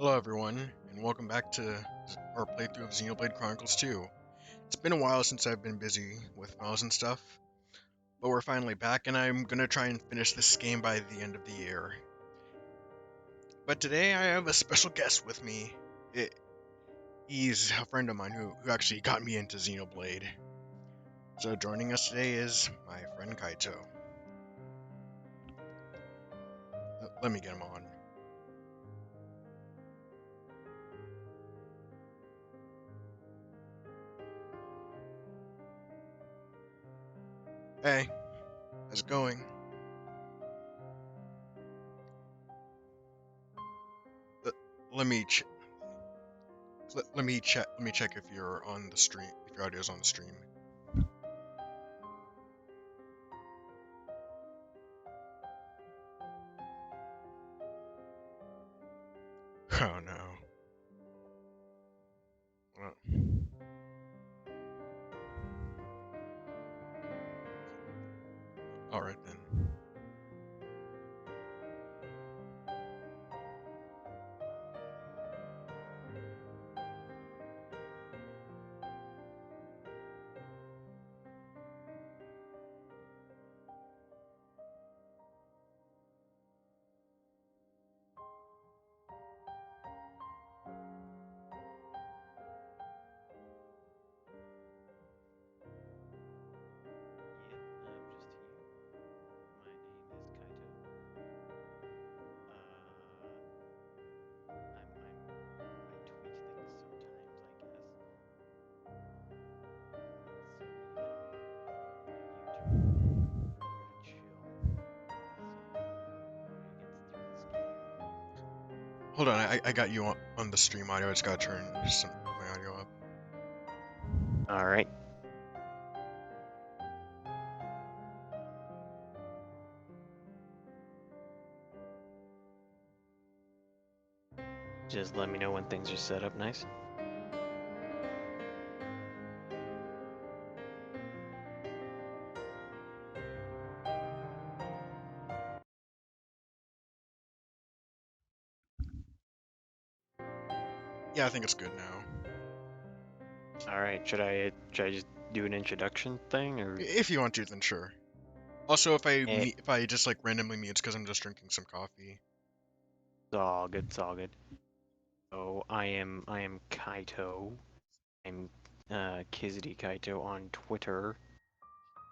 Hello everyone, and welcome back to our playthrough of Xenoblade Chronicles 2. It's been a while since I've been busy with files and stuff, but we're finally back and I'm gonna try and finish this game by the end of the year. But today I have a special guest with me. He's a friend of mine who actually got me into Xenoblade. So joining us today is my friend Kaito. Let me get him on. Hey, how's it going? Let, let me ch- let me check if you're on the stream, if your audio's on the stream. Oh no. Well, alright then. Hold on, I got you on the stream audio. I just gotta turn my audio up. All right. Just let me know when things are set up nice. Yeah, I think it's good now. All right. Should I just do an introduction thing or? If you want to, then sure. Also, Eh, if I just like randomly mute, it's because I'm just drinking some coffee. It's all good. It's all good. So I am Kaito. I'm Kizzy Kaito on Twitter,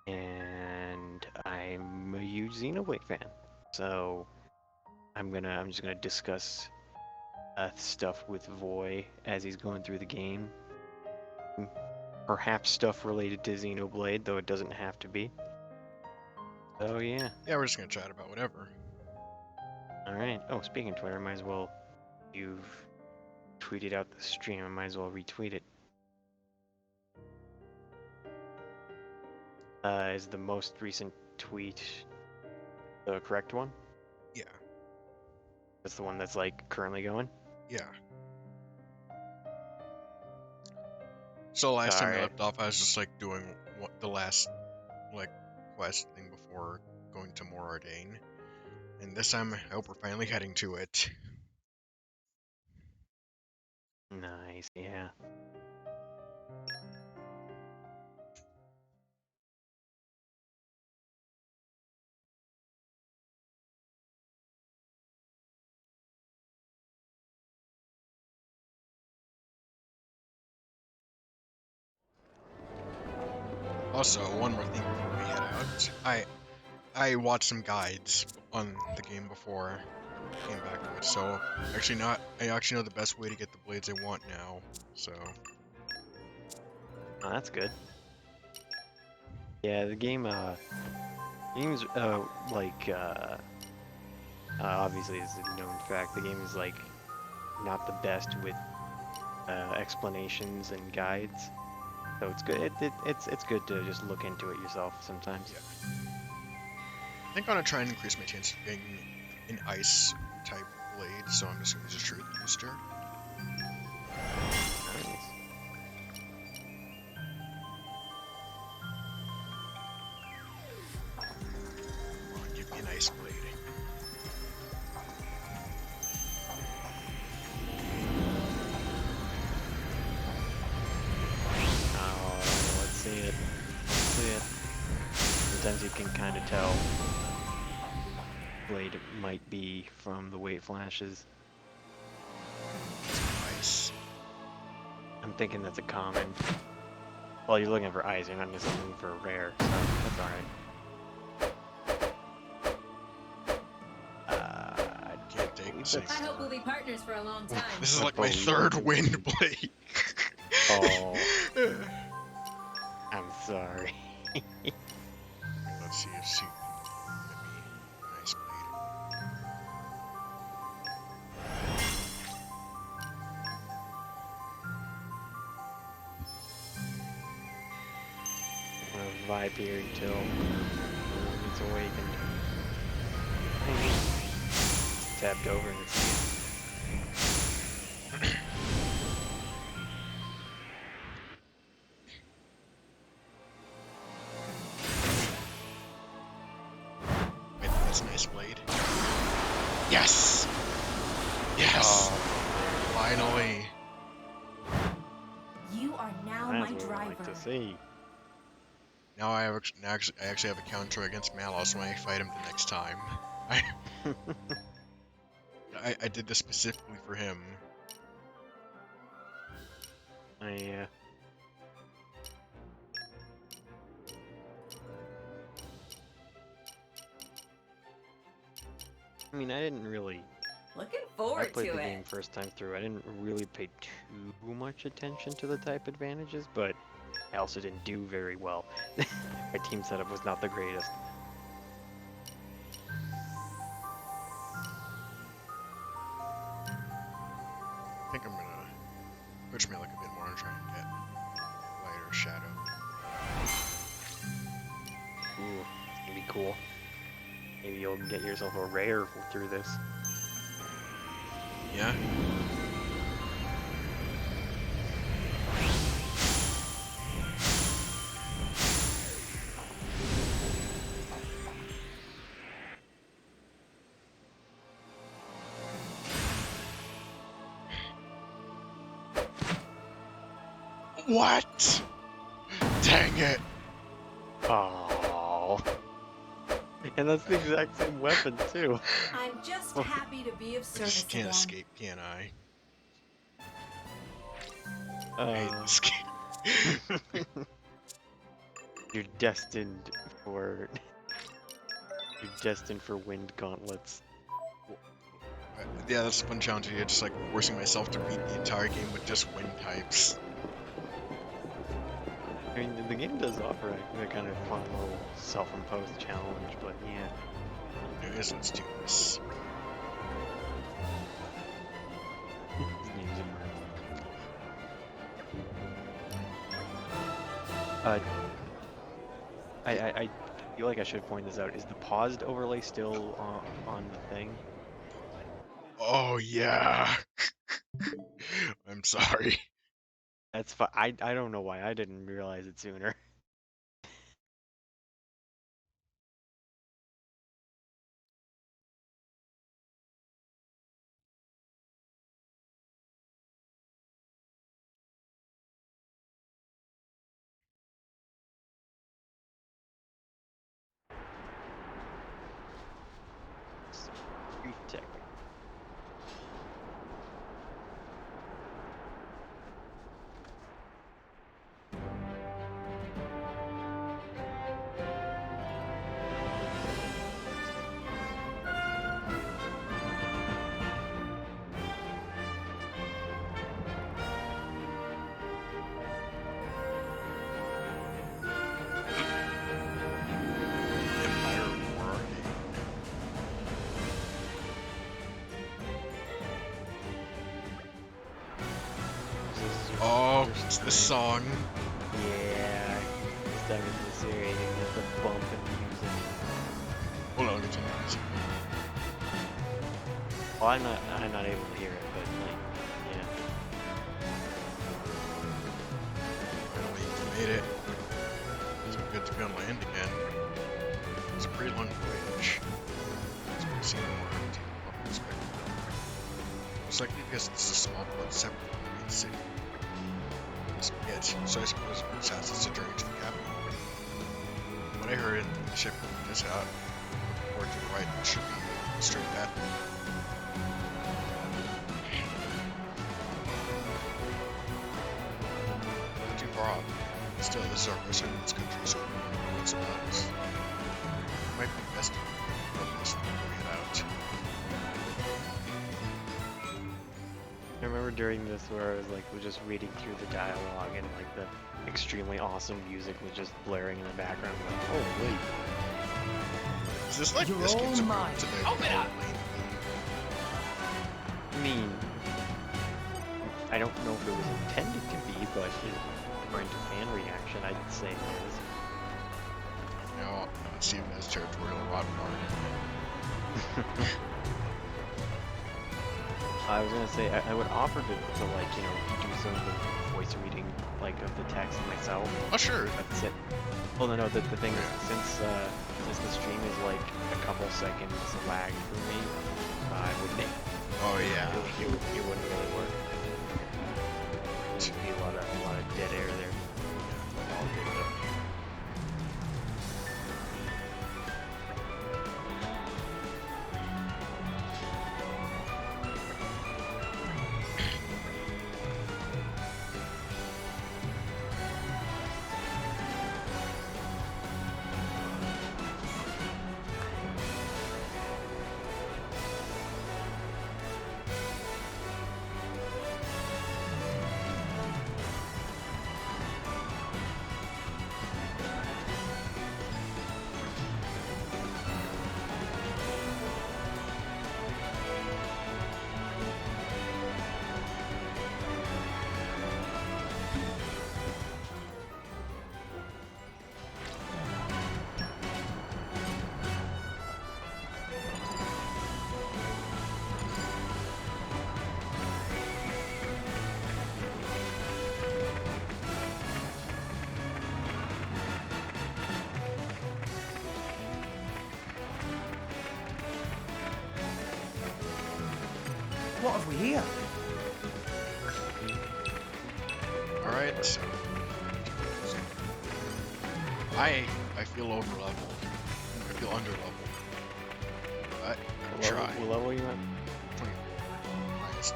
and I'm a huge Xenoblade fan. So I'm just gonna discuss stuff with Voy as he's going through the game. Perhaps stuff related to Xenoblade, though it doesn't have to be. So yeah. Yeah, we're just gonna chat about whatever. All right. Oh, speaking of Twitter, I might as well. You've tweeted out the stream. I might as well retweet it. Is the most recent tweet the correct one? Yeah, That's the one that's like currently going. yeah. So last All time we right. left off, I was just like doing the last like quest thing before going to more Ardain, and this time I hope we're finally heading to it. Nice. Yeah. Also, one more thing before we head out. I watched some guides on the game before I came back to it, so I actually know the best way to get the blades I want now. So Oh, that's good. Yeah, the game. Game's obviously it's a known fact. The game is like not the best with explanations and guides. So it's good. It's good to just look into it yourself sometimes. yeah, I think I'm gonna try and increase my chance of getting an ice type blade. So I'm just gonna use a truth booster. Nice. Come on, give me an ice blade. sometimes you can kind of tell Blade might be from the way it flashes. Nice. I'm thinking that's a common. Well, you're looking for eyes, you're not necessarily looking for a rare, so that's alright. Can't take this I hope we'll be partners for a long time. This is I like my believe third you. wind blade. Oh. I'm sorry. Let's see if she can give me a nice blade. I'm gonna vibe here until it's awakened. Tapped over and it's I think that's a nice blade. Yes! Yes! Finally! You are now that's my what I driver. like to see. Now I actually have a counter against Malos when I fight him the next time. I did this specifically for him. I mean, I didn't really. Looking I forward played to the it. game first time through. I didn't really pay too much attention to the type advantages, but I also didn't do very well. My team setup was not the greatest. I think I'm gonna push me like a bit more and try and get lighter shadow. Ooh, it's gonna be cool. Maybe you'll get yourself a rare through this. Yeah? What? Dang it! Oh, and that's the exact same weapon too. I'm just happy to be of I service just can't again. escape, can I? I hate Uh, this game. you're destined for. You're destined for wind gauntlets. Yeah, that's a fun challenge here, just like forcing myself to beat the entire game with just wind types. I mean, the game does offer a kind of fun little self-imposed challenge, but yeah. It is, let's do this. His name's Ardain. I feel like I should point this out. Is the paused overlay still on the thing? Oh yeah! I'm sorry. That's fine. I don't know why I didn't realize it sooner. Brief tech. Empire War Arcade. Oh, it's the song. Yeah. This time it's the series. It's the bump and music. Hold on, I'll get to the music. Well, I'm not able to hear it, but like, yeah. Finally, you made it. So good to be on land again. It's a pretty long voyage. It's been seen more into the perspective. It's likely because it's a small port separate from the main city. So I suppose it has its journey to the capital. When I I heard in the ship we just got, or to the right, it should be a straight path. Not too far off. Still, this is our first time in this country, so what's about us? Might be best to focus before we head out. I remember during this where I was like, was just reading through the dialogue and like the extremely awesome music was just blaring in the background. I'm like, oh wait, Is this like You're this all game's mine. to the Open up. I mean, I don't know if it was intended to be, but according to fan reaction, I'd say it is. Now, I'll see him as territorial a lot more. I was gonna say I would offer to like do some of the voice reading like of the text myself. Oh, sure. That's it. Well, no, the thing is since the stream is like a couple seconds lag for me, I wouldn't. Oh, yeah. It wouldn't really work. There'd be a lot of dead air there. All good though. What have we here? Alright, so... I feel over leveled. I feel under leveled. But, I'll try. What level you at? Highest.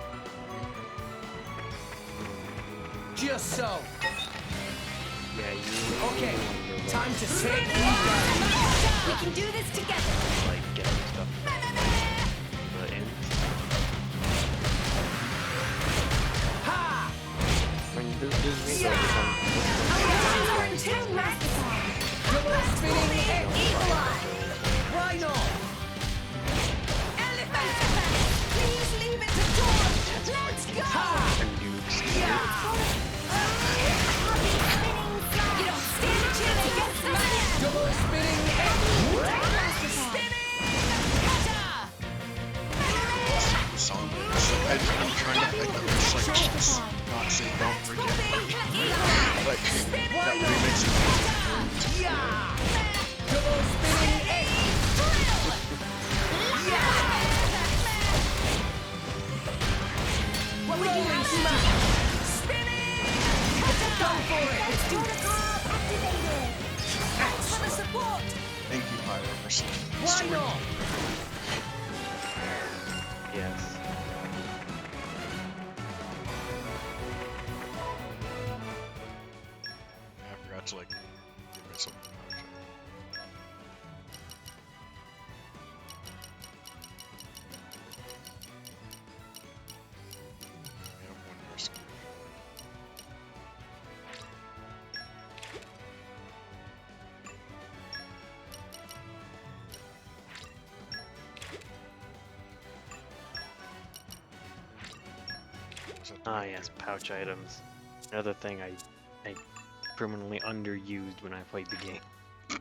Just so. Yeah, you. Okay, time to take you We can do this together. like get stuff. The ends. Ha! When there's maybe like Double spinning X. Why not? Please leave it to George. Let's go. Ha! some nukes. Yeah! You don't stand a chance against this man. Double spinning X. Song. I'm trying to think of it, just not say don't forget. Like, that remix is Yeah! Double spinning X. What would you Rolling have smash. Go for it. Let's do this. Activated. Thanks for the support. Thank you, Pyro, for saying Why not? Yes. I forgot to, like, give myself a power shot. I have one more skill. Ah, yes, pouch items. Another thing I permanently underused when I played the game. And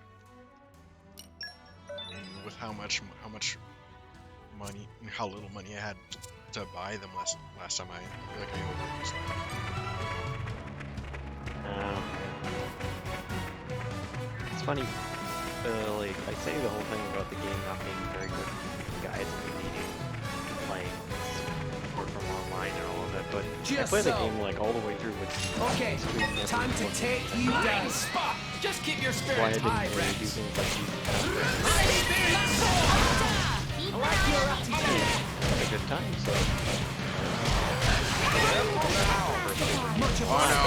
with how much money, how little money I had to buy them last time, I feel like I overused them. It's funny, like, I say the whole thing about the game not being very good guides and needing, like, support from online and all of that, but I Just play the so. game, like, all the way through with Okay, screen time to every take you down. Spot. Just keep your That's why I spirits didn't high, really do Rex. things like these encounters. My spirit soar! I like your attitude. Have a good time, so. Much Oh no.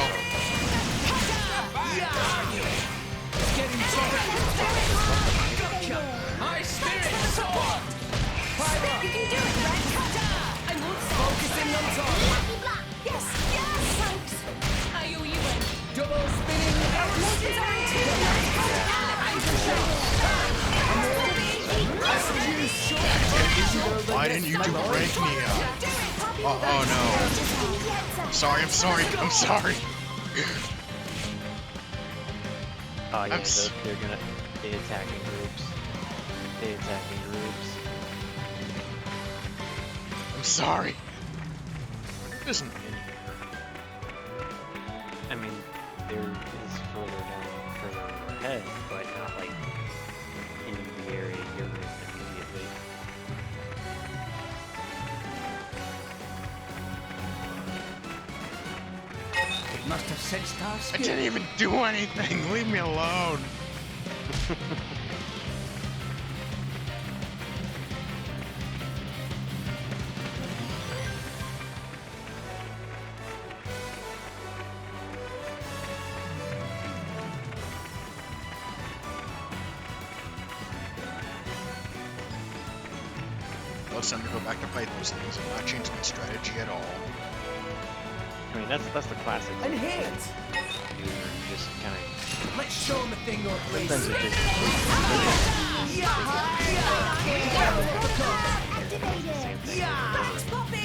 It's getting tougher. Gotcha. My spirit soar! Fire up. You can do it, Red. I won't stop. Focusing on top. Happy black. Yes, yes. Thanks. I owe you one. Double spinning arrow. Legends are in two. Why didn't you do rank me up? Oh no. I'm sorry, I'm sorry, I'm sorry. Oh yeah, s- they're gonna be attacking groups. They attacking groups. I'm sorry. It isn't in here. I mean, there is further down, further ahead, but not like in the area you're in immediately. It must have sensed our I skill. didn't even do anything. Leave me alone. Well, it's time to go back to fight those things and not change my strategy at all. I mean, that's the classic. And hit! You just kind of Let's show him a thing or place. sometimes it just Activated. same thing. Thanks, Poppy.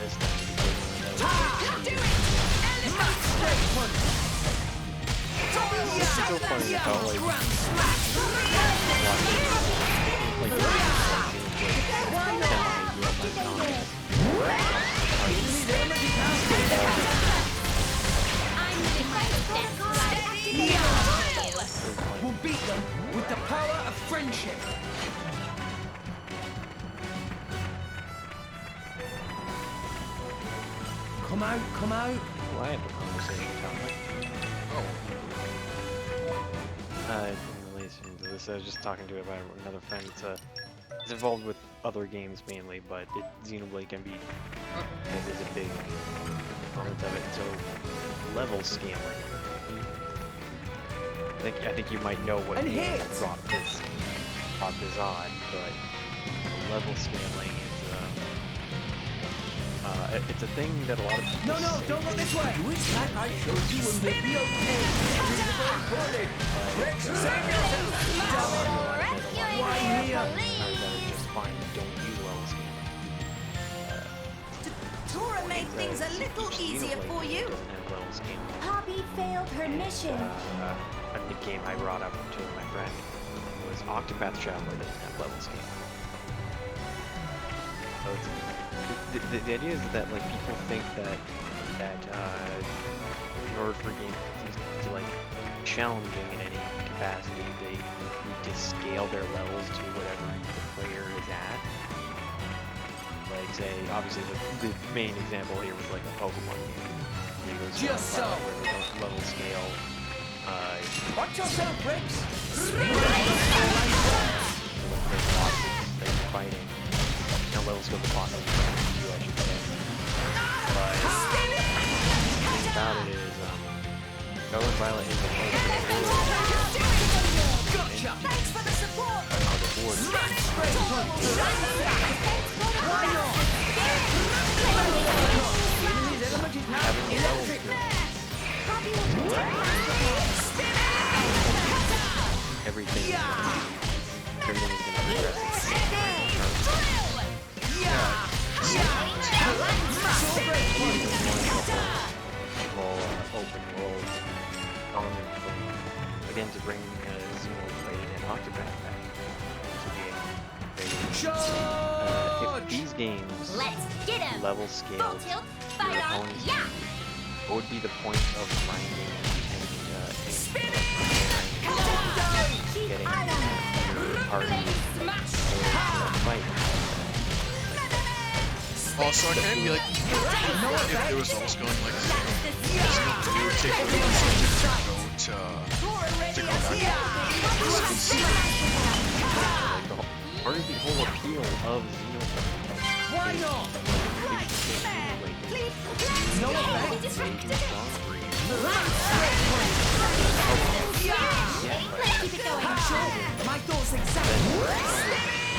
This thing it's so funny about like We'll beat them with the power of friendship. Come out, come out. Well, I had a conversation Oh, in relation to this. I was just talking to about another friend. It's involved with other games mainly, but Xenoblade can be is a big component of it. So level scaling. I think you might know what And game hit! brought this on, but level scaling is it's a thing that a lot of people No, say don't go they this way. do. Which time I showed you and we'll be okay. Invisible bullet. Rex, save yourself. Why here? Are that are just fine and don't use level scaling. Tora made things a little Each easier Xenoblade for you. doesn't have level scaling. Poppy failed her mission. A big game I brought up to my friend was Octopath Traveler doesn't have level scaling. So the idea is that like people think that in order for games to like challenging in any capacity, they need to scale their levels to whatever the player is at. Like say, obviously the main example here was like a Pokemon game. You go Just so. where they don't level scale. Watch yourself, Rex. The bosses that you're fighting. And level scale the bosses you, I should say. But the thing about it is, Scarlet Violet is a Gotcha. Thanks for the support. on the board. Smash straight punch. Why not? Enemy's element is now Having the level electric. everything is going to progress. Open world element thing. Again, to bring Xenoblade and Octopath back to the game. If Charge! these games Let's get him. level scaled Full tilt. your Fight on. opponents, Yeah. what would be the point of grinding and getting your party to fight? oh Also, I can be like, if there was almost going like, it would take really to go back. Part of the whole appeal of Xenoblade Why not? No effect. My thoughts exactly.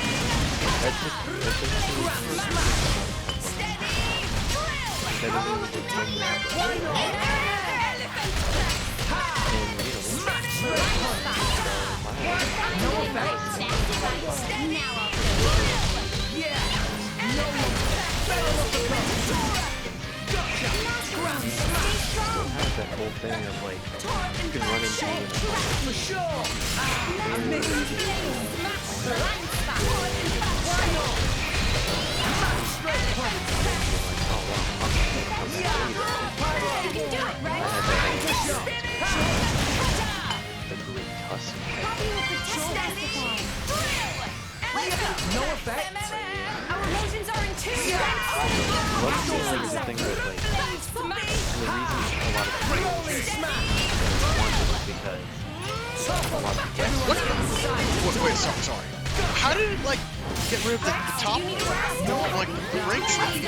That whole thing of like you can run into it For sure. the great tusk. No effect. Our emotions are in tune. What's the thing with like and the reason a lot of people Rolling smash. want it is because a lot of guests Wait, sorry. How did it like get rid of the top? Like the breaks? It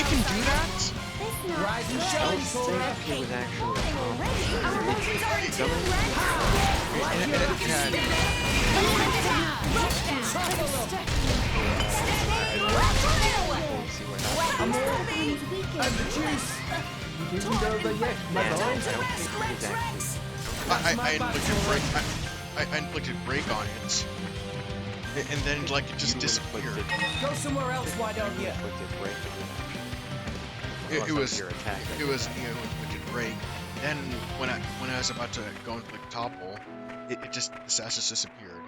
can do that? Rise and I shine, don't think Sora. it was actually Our emotions are in tune. And it can. see what happens. And the juice. You didn't over yet, my Yeah, I boy. don't think it was actually I inflicted break on it. And then like it just disappeared. Go somewhere else, why don't you? inflicted break. It was your attack. inflicted break. Then when I was about to go and click topple, it just the status just disappeared.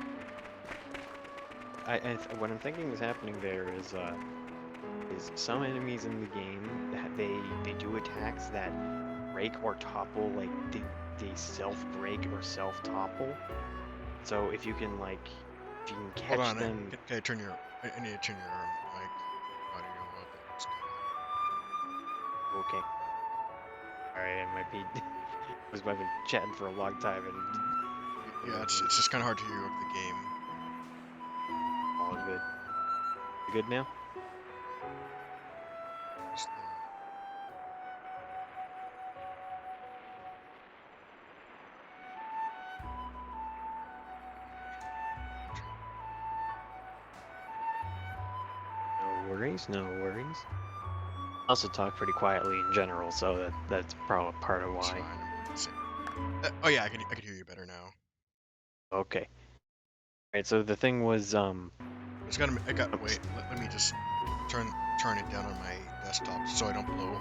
What I'm thinking is happening there is some enemies in the game that they do attacks that break or topple, like they self break or self topple. So if you can catch Hold on, them. can I turn your? I need to turn your mic audio up. It's Okay. Alright, I might be. I've been chatting for a long time and. yeah, it's just kind of hard to hear over the game. All good. You good now? Just, No worries, no worries. I also talk pretty quietly in general, so that's probably part of it's why. fine. Let's see. Oh yeah, I can hear you better now. Okay. Alright, so the thing was, Wait. Let me just turn it down on my desktop so I don't blow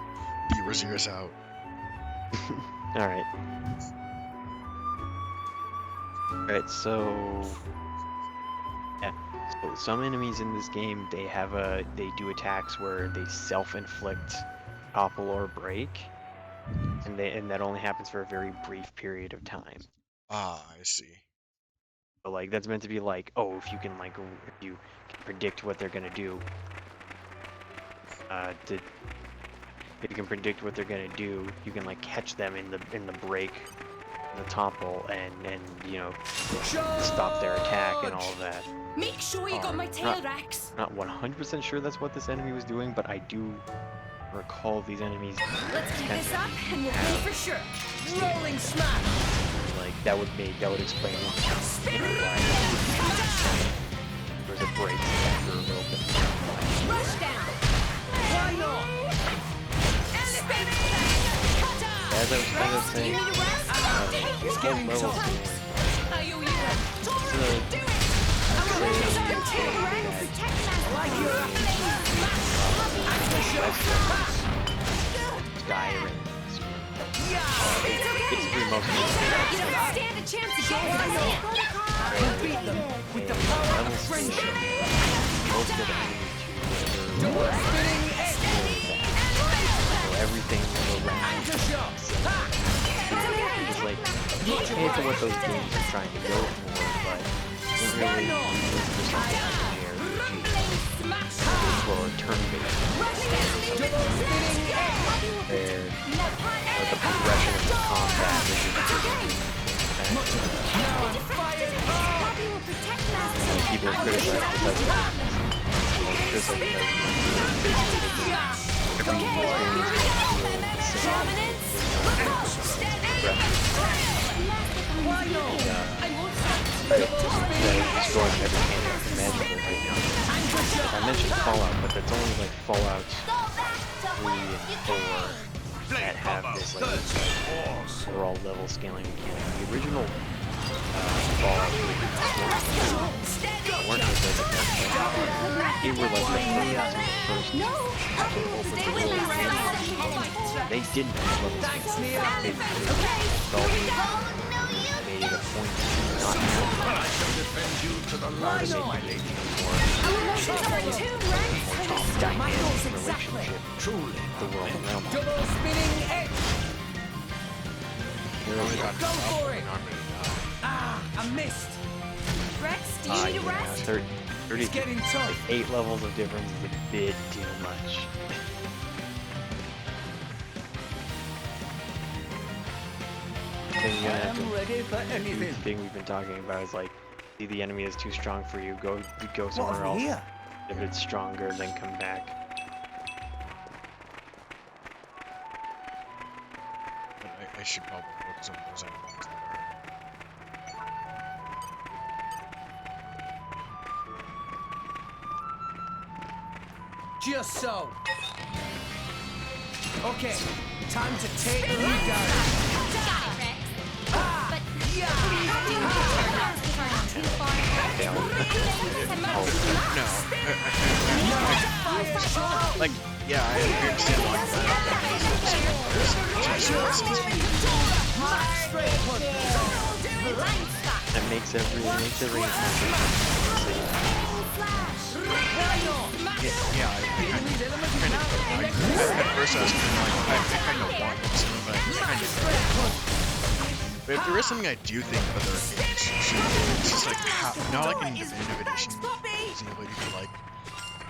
viewers' ears out. Alright. Alright, so... Yeah. So some enemies in this game, they do attacks where they self-inflict topple or break. And that only happens for a very brief period of time. Ah, I see. So like that's meant to be like, oh, if you can predict what they're gonna do. If you can predict what they're gonna do, you can like catch them in the break, the topple, and stop their attack and all of that. Make sure you got my tail, Rex. Not 100% sure that's what this enemy was doing, but I do recall these enemies. Let's keep kind this of up and we'll play for sure. Rolling smash. like that would explain why there's a break after a little bit. Rush down. Why not? As I was Do you saying, need a rest? It's getting levels tough. I owe you one. So- Do it. Our emotions are in tune, Rex. Like your Skyrim. It's okay. Basically most of You don't stand a chance against us. You beat them with the power of friendship. most of the enemies too. Door spinning edge. So everything around Anchor shot. Ha! is like pay for what those games are trying to go for, but it really is just something in the RPG. Smash. or turn-based, where the progression of the combat is people criticize because destroying every game imaginable right now. I mentioned Fallout, but that's only like Fallout 3 and 4 that have this like overall level scaling mechanic. The original Fallout 3 weren't just like they were like the first open world games. They didn't have level scaling. They made it a point to not have I shall defend you to the last, my lady. relationship Truly. the world around them. Double spinning edge. Only got Go for it. and I'm gonna die. Ah, I missed. Rex, do you need a rest? 30, It's getting tough. like 8 levels of difference is a bit too much. Thing you're I gonna have am to- ready for the anything. thing we've been talking about is like, see the enemy is too strong for you, go What somewhere have else. we here? If it's stronger, then come back. But I should probably focus on those enemies that Just so. Okay, time to take the lead down. Got it, Rex. But Yeah. do you turn too far ahead? Fail. No, like, yeah, I understand why That makes every yeah, at first I was kind of like, I kind of want this, but I kind of But if there is something I do think other games should do, it's just like, not like in Definitive Edition, Xenoblade, you could like,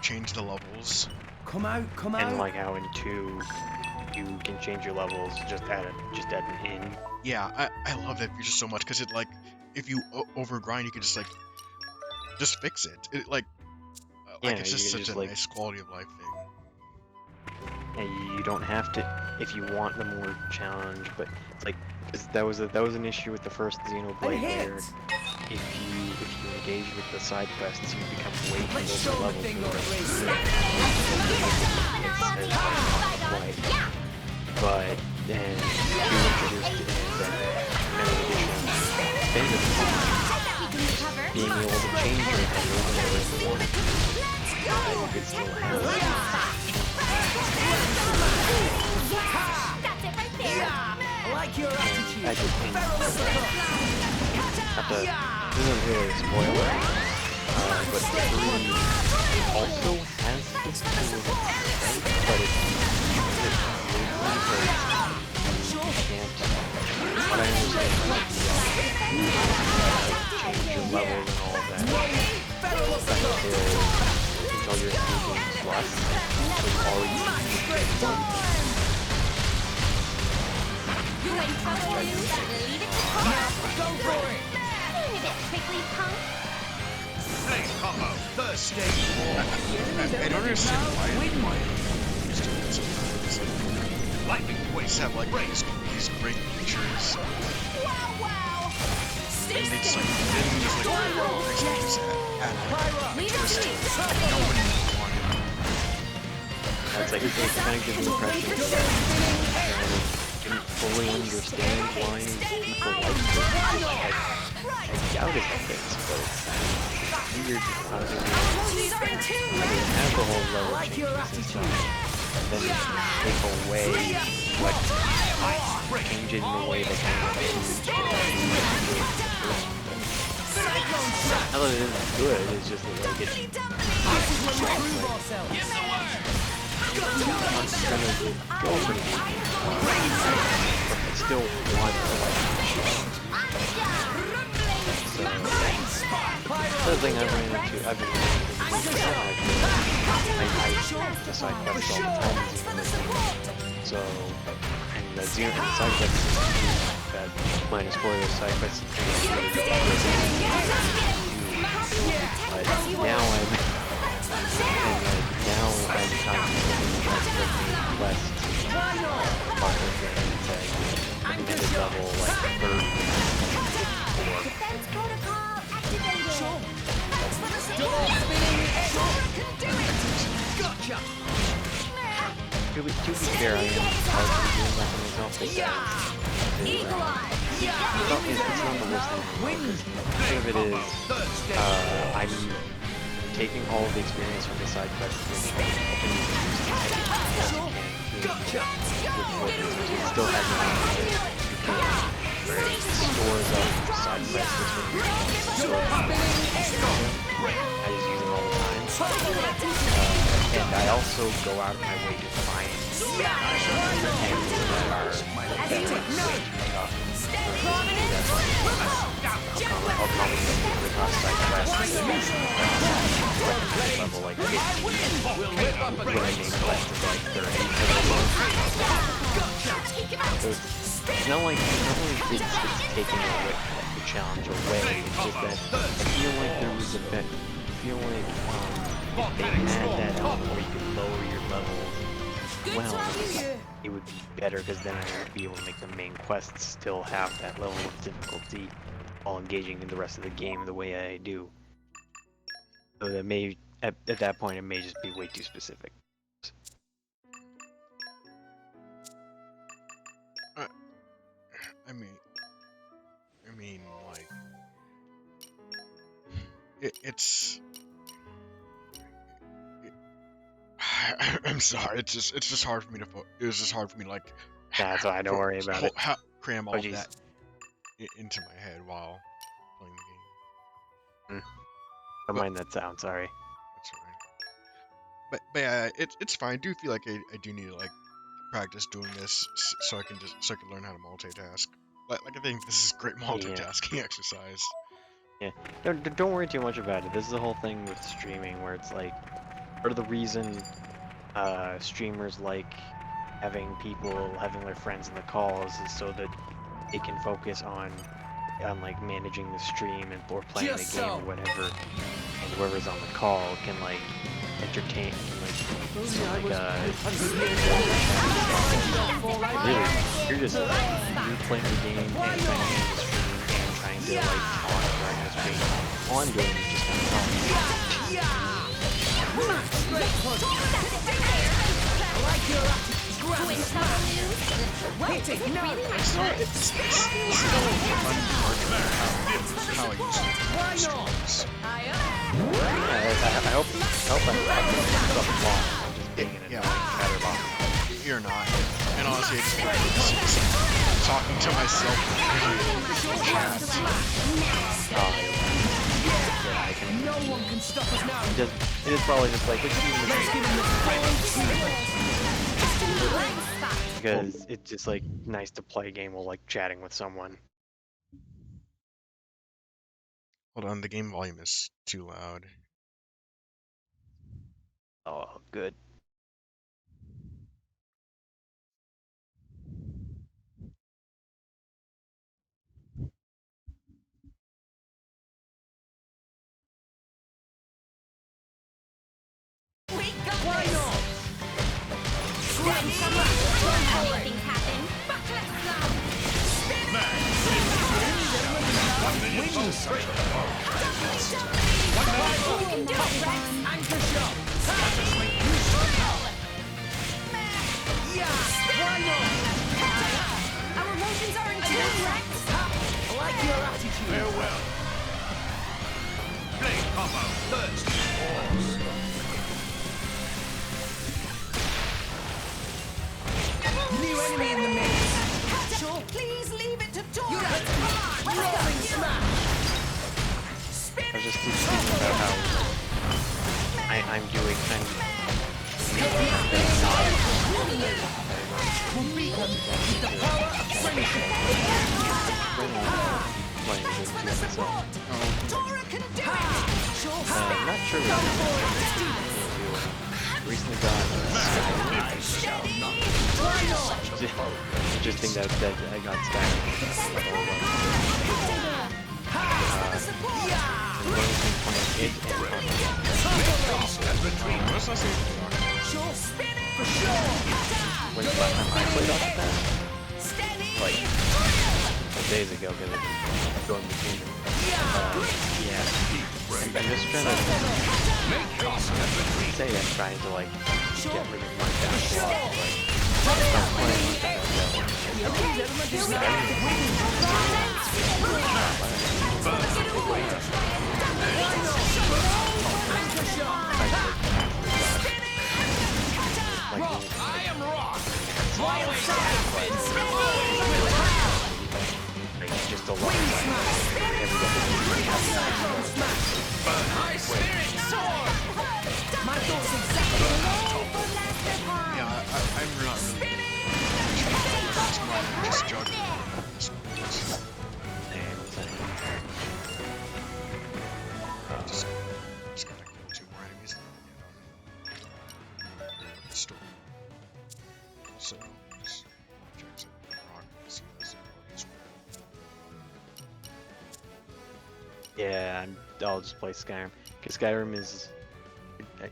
change the levels. Come out, come out. and like how in 2 you can change your levels just at an inn. Yeah, I love that feature so much, because it like, if you overgrind, you could just like, just fix it. It like Yeah, it's just you such just, a like- nice quality of life thing. And you don't have to, if you want the more challenge, but it's like, 'cause that was an issue with the first I Xenoblade hit. where if you engage with the side quests, you become way too Let's low show the level thing for on the race. But then you introduced in the edition being able to change your header whenever you want. You could still have That's it right there. I like your attitude. I just think Barrel of the cup. this isn't really a spoiler, but 3 also has this tool, but it's can't. What I understand is change your levels and all of that Barrel of the cup. until you're using plus, so you already Great one. You in trouble, you? Leave it to Now, go for it. Leave it quickly, punk. Hey, combo. Third stage. I don't understand why Win one. it's doing it sometimes. Like, Lightning we quick. just have like these great features, Wow, wow. and they just like then just like just add like a twist to it that nobody wanted. That's like, it kind of gives the impression that you didn't fully understand why people like it. I doubt it's the case, but it's weird how they have the whole level Like your changes and attitude. stuff, and then take away what changing the way they kind of not that it isn't good, it's just that like it's This is when we prove ourselves. not gonna go for me. But I still want to like so, the thing I've been running into the side quests all the time. So, and the side quests that minus 4 of those side quests is really good. But now I'm constantly quest partners that recommended level like 30. Defense protocol activated. Gotcha! To be fair, I am doing that for myself. Eagle Eye. It's not the worst thing. Part of it is, I'm taking all of the experience from the side quests and helping use Gotcha! it still has an where it stores up side quests I just use them all the time. And I also go out of my way to find things that are better. I'll probably make the side quests level like 50 when I main quest is like 30. So it's not like it's taking away the challenge away. It's just that I feel like there was a bit. I feel like if they had that element where you could lower your levels, well, it would be better because then I would be able to make the main quests still have that level of difficulty while engaging in the rest of the game the way I do. So that may, at that point, it may just be way too specific. I mean, like, it's. I'm sorry. It's just hard for me to. It was just hard for me to like. That's why. Don't worry about it. Cram all Oh, of geez. that into my head while playing the game. Don't mind that sound. Sorry. That's alright. But yeah, it's fine. I do feel like I do need to like practice doing this so I can learn how to multitask. Like I think this is great multitasking exercise. Yeah. Don't worry too much about it. This is the whole thing with streaming, where it's like, part of the reason streamers like having their friends in the calls is so that they can focus on like managing the stream and or playing the game or whatever, and whoever's on the call can like entertain, really, you're playing the game and trying to manage the stream and trying to like talk during the stream. All I'm doing is just kind of talking. How I use streams. I hope I'm not doing stuff wrong. I'm just being an annoying chatterbox. You're not. And honestly, it's talking to myself in chat. Yeah, I can. No one can stop us now! It is probably just like it's because it's just like nice to play a game while like chatting with someone. Hold on, the game volume is too loud. Oh, good. Why not? Things happen. Anchor shot! Yeah! Why not? Our motions are in tune, Rex. I like your attitude! Farewell. Blade combo, thirst, force. New enemy in the mix! Please leave it to Dora. Rolling smash! I was just thinking about how I'm doing kind of The power of friendship! playing this too myself. Dora can do it. I'm not sure what recently got just think that I got Skyrim. It and What's that saying? when's the last time I played off of that? Like days ago, because I've been going between them. Yeah. I'm just trying to say I'm trying to like get rid of my backlog. Like, I'm playing I am wrong. just a lot of like, High spirit sword. Yeah, I'm not really. That's why I'm just juggling this course. Just gonna kill 2 more enemies and then get on the story. So, just check some rock and see if there's any yeah, I'll just play Skyrim. Because Skyrim is,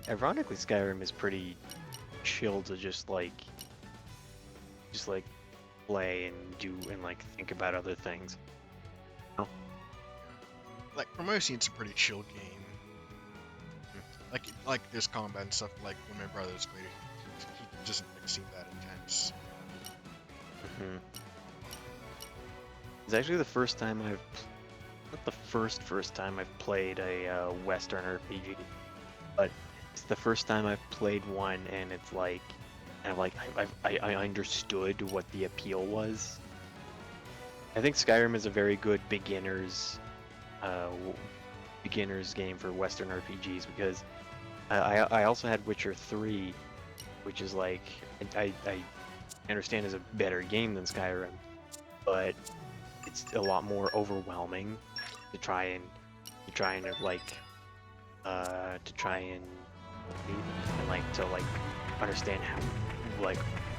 ironically, Skyrim is pretty chill to just like play and do and like think about other things. Oh, like from what I've seen, it's a pretty chill game. Like this combat and stuff. Like when my brother's played it, he doesn't like seem that intense. It's actually the first time I've, not the first time I've played a Western RPG, but it's the first time I've played one, and it's like, and I understood what the appeal was. I think Skyrim is a very good beginner's game for Western RPGs, because I also had Witcher 3, which is like, I understand is a better game than Skyrim, but it's a lot more overwhelming to try and understand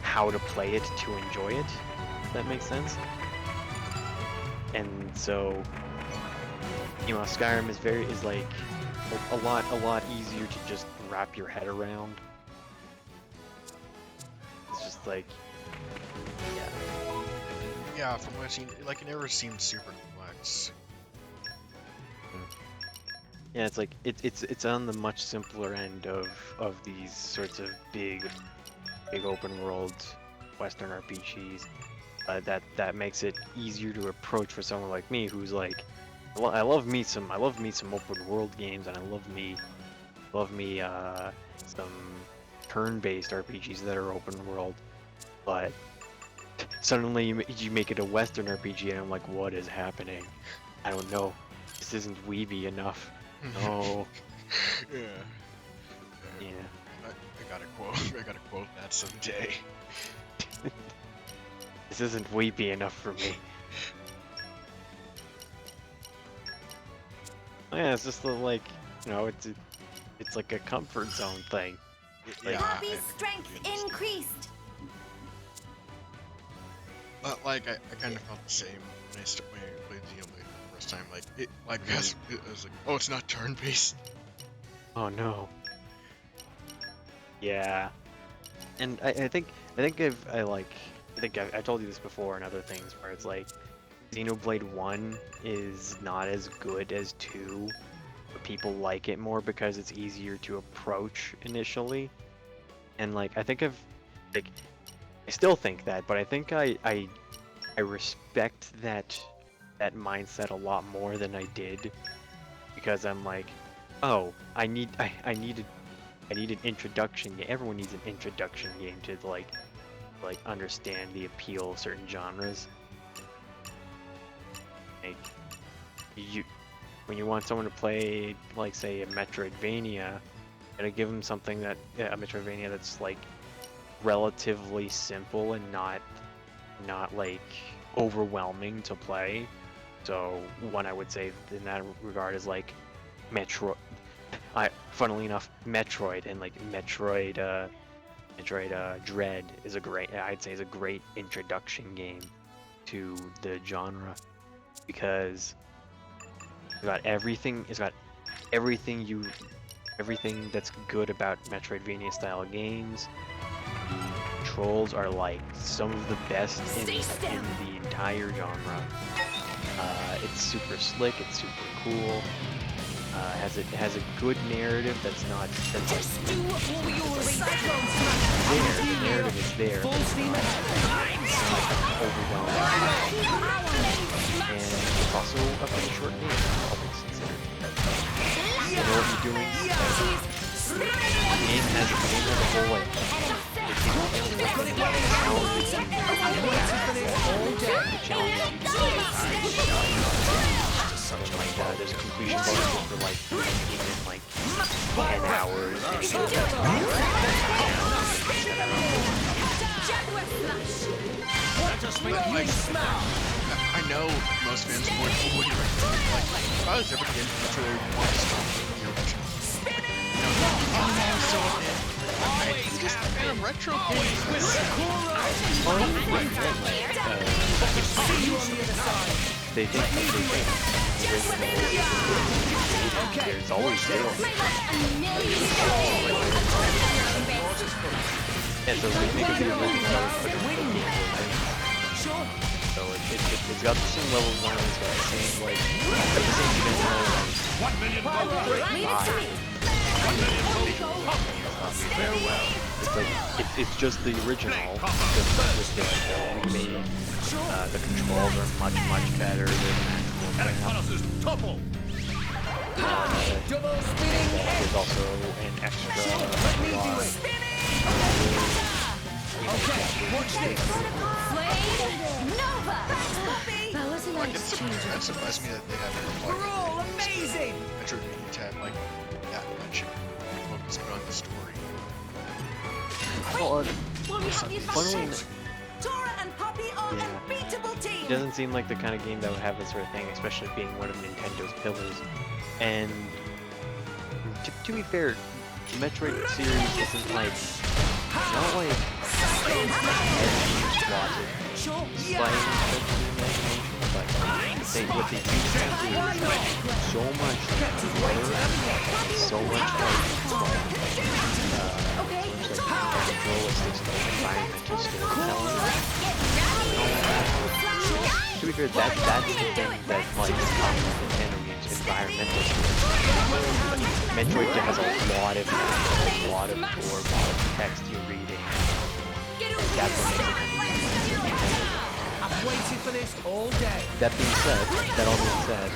how to play it to enjoy it. If that makes sense. And so, you know, Skyrim is like a lot easier to just wrap your head around. It's just like, yeah. Yeah, from what I've seen, like it never seemed super complex. Yeah, it's like it's on the much simpler end of these sorts of big open world Western RPGs. That makes it easier to approach for someone like me, who's like, I love me some open world games, and I love me some turn-based RPGs that are open world, but suddenly you make it a Western RPG, and I'm like, what is happening? I don't know. This isn't weeby enough. No. Yeah. Yeah. I gotta quote that someday. This isn't weepy enough for me. Yeah, it's just like, you know, it's like a comfort zone thing. Yeah. Poppy's strength increased. But like I kind of felt the same when I played Xenoblade for the first time. Like it it was like, oh, it's not turn-based. Oh no. Yeah. And I think I told you this before and other things, where it's like Xenoblade 1 is not as good as 2, but people like it more because it's easier to approach initially. And like I still think that, but I think I respect that mindset a lot more than I did, because I'm like, oh, I need an introduction game. Everyone needs an introduction game to like understand the appeal of certain genres. Like when you want someone to play, like, say, a Metroidvania, you gotta give them something that a Metroidvania that's like relatively simple and not like overwhelming to play. So one I would say in that regard is like Funnily enough, Metroid and like Metroid Dread is a great, I'd say, is a great introduction game to the genre because it's got everything. It's got everything that's good about Metroidvania style games. The controls are like some of the best in the entire genre. It's super slick. It's super cool. It has a good narrative that's not there. The narrative is there. It's not overwhelming. And it's also a pretty short game, all things considered. You know what you're doing. The game has a whole like something like that. There's a completion bonus for like in like 10 hours. I know most fans would recommend like if I was ever getting into a want to stop with the original. So it's just kind of retro games. They think there's always sales. And so we make a good original. So it's got the same level design, it's got the same like the same dimensional it's like it's just the original, just with the remade. The controls are much better than there's also an extra Okay, watch this. That was a nice change. That surprised me that they haven't We're all amazing. Metroidvania to have like that much focus put on the story. well, Funnily Tora and Poppy are Yeah. unbeatable team. it doesn't seem like the kind of game that would have this sort of thing, especially being one of Nintendo's pillars. And to be fair, the Metroid series isn't like not like Sure. inspiring imagination, but what they do is so much better, so much realistic environmental storytelling. To be fair, that's the thing that like Nintendo games, environmental storytelling. Metroid has a lot of lore, a lot of text you're reading. That's what makes it. I've waited for this all day. That all being said,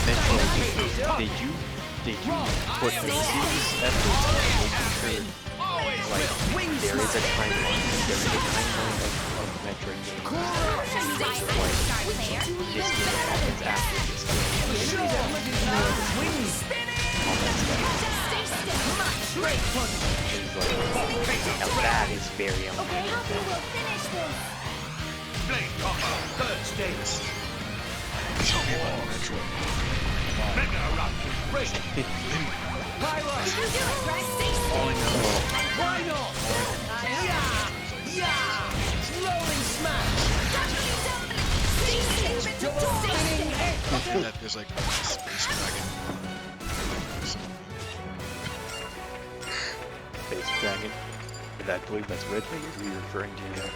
Metroid, they do put a serious effort into making sure, like, there is a timeline of Metroid games. This game happens after this game. All that stuff. Now that is very unbelievable. Blade Copper, third stage. Show me about Metroid. Mega Rush, break. Pyro. All I know Why not? Yeah. Rolling smash. Double spinning hit. is that there's like a space dragon. Space Dragon. I believe that's Red Fingers we're referring to here.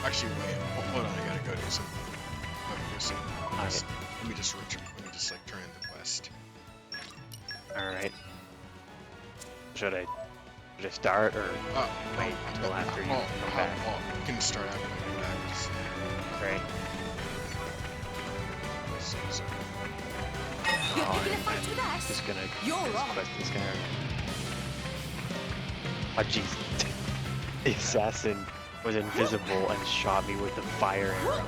Actually, wait. Hold on. I gotta go do some. Let me just like turn in the quest. Alright. Should I start or wait until after you come back? You can start after I come back. Right. You're picking a fight with us? Just gonna You're this wrong. quest is gonna. Oh jeez. The assassin was invisible and shot me with a fire arrow.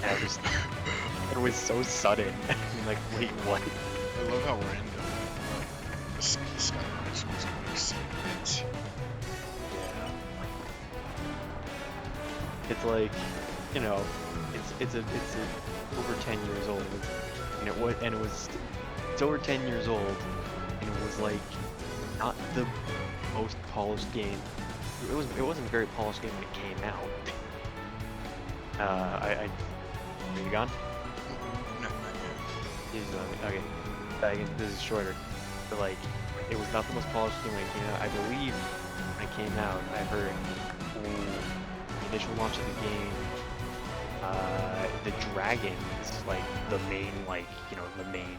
And it was so sudden. I'm like, wait, what? I love how random the sky was when you see it. It's like, you know, it's over 10 years old, and it was it's over 10 years old, and it was like not the most polished game. It wasn't a very polished game when it came out. Are you gone? No, not yet. Okay. This is shorter. But like, it was not the most polished game when it came out. I believe when it came out, I heard the initial launch of the game, the dragons, like the main, the main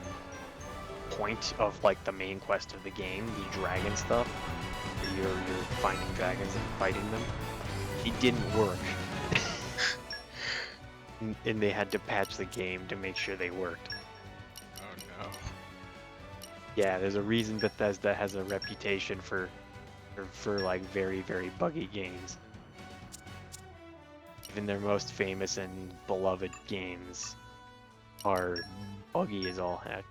point of like the main quest of the game, the dragon stuff, where you're finding dragons and fighting them. It didn't work. And they had to patch the game to make sure they worked. Oh no. Yeah, there's a reason Bethesda has a reputation for like very, very buggy games. Even their most famous and beloved games are buggy as all heck.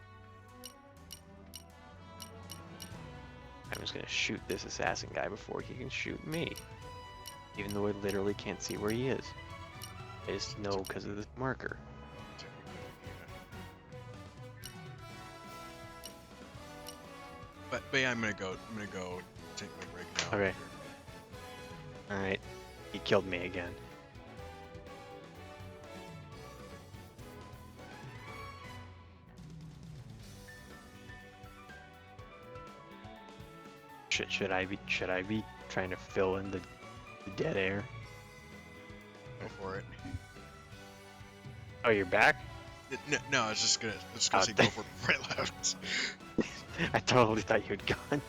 I'm just gonna shoot this assassin guy before he can shoot me. Even though I literally can't see where he is. I just know because of this marker. But yeah, I'm gonna go take my break now. Okay. Alright. He killed me again. Should I be trying to fill in the dead air? Go for it. Oh, you're back? No, I was just gonna Oh, say go for it before I left. I totally thought you had gone.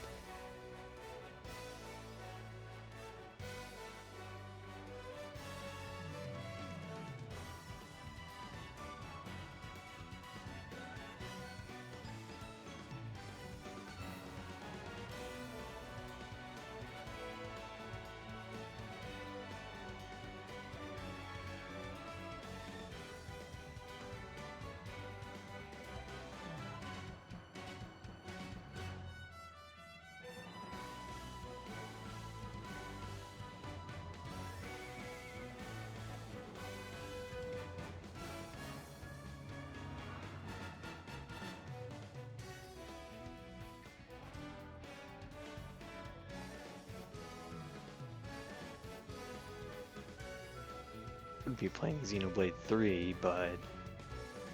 Would be playing Xenoblade 3, but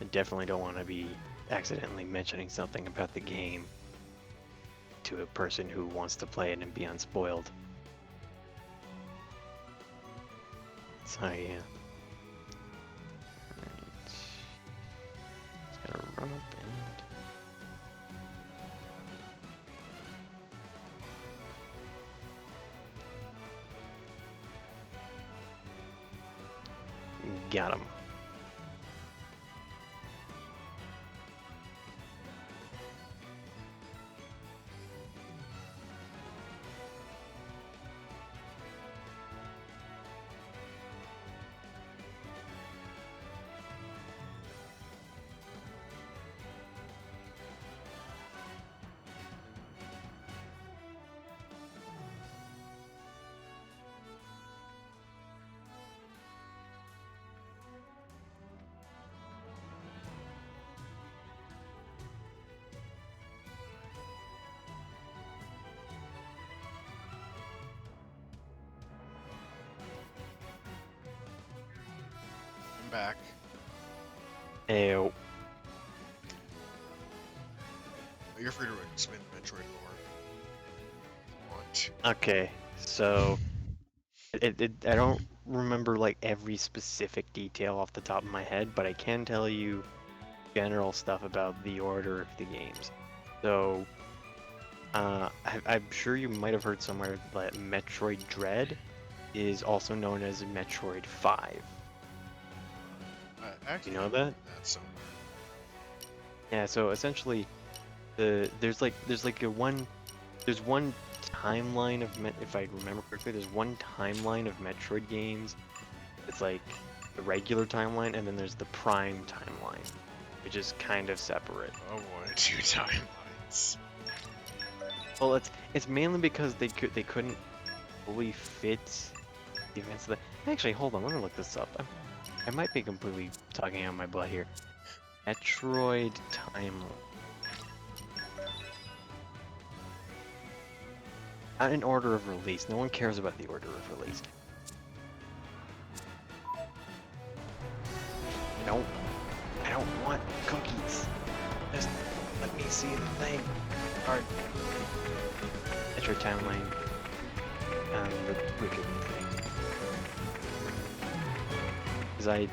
I definitely don't want to be accidentally mentioning something about the game to a person who wants to play it and be unspoiled. So yeah. Alright. Just gotta run up and got him. I'm back. Ew. You're free to explain the Metroid lore if you want. Okay, so I don't remember like every specific detail off the top of my head, but I can tell you general stuff about the order of the games. So, I'm sure you might have heard somewhere that Metroid Dread is also known as Metroid 5. Actually, You know that? That's somewhere. Yeah, so essentially, there's one timeline of if I remember correctly, there's one timeline of Metroid games. It's like the regular timeline, and then there's the Prime timeline, which is kind of separate. Oh boy, 2 timelines. Well, it's mainly because they couldn't fully fit the events of the. Actually, hold on, let me look this up. I might be completely talking out my butt here. Metroid timeline. Not in order of release. No one cares about the order of release. I don't want cookies. Just let me see the thing. Alright. That's your timeline. The wicked thing. Cause I...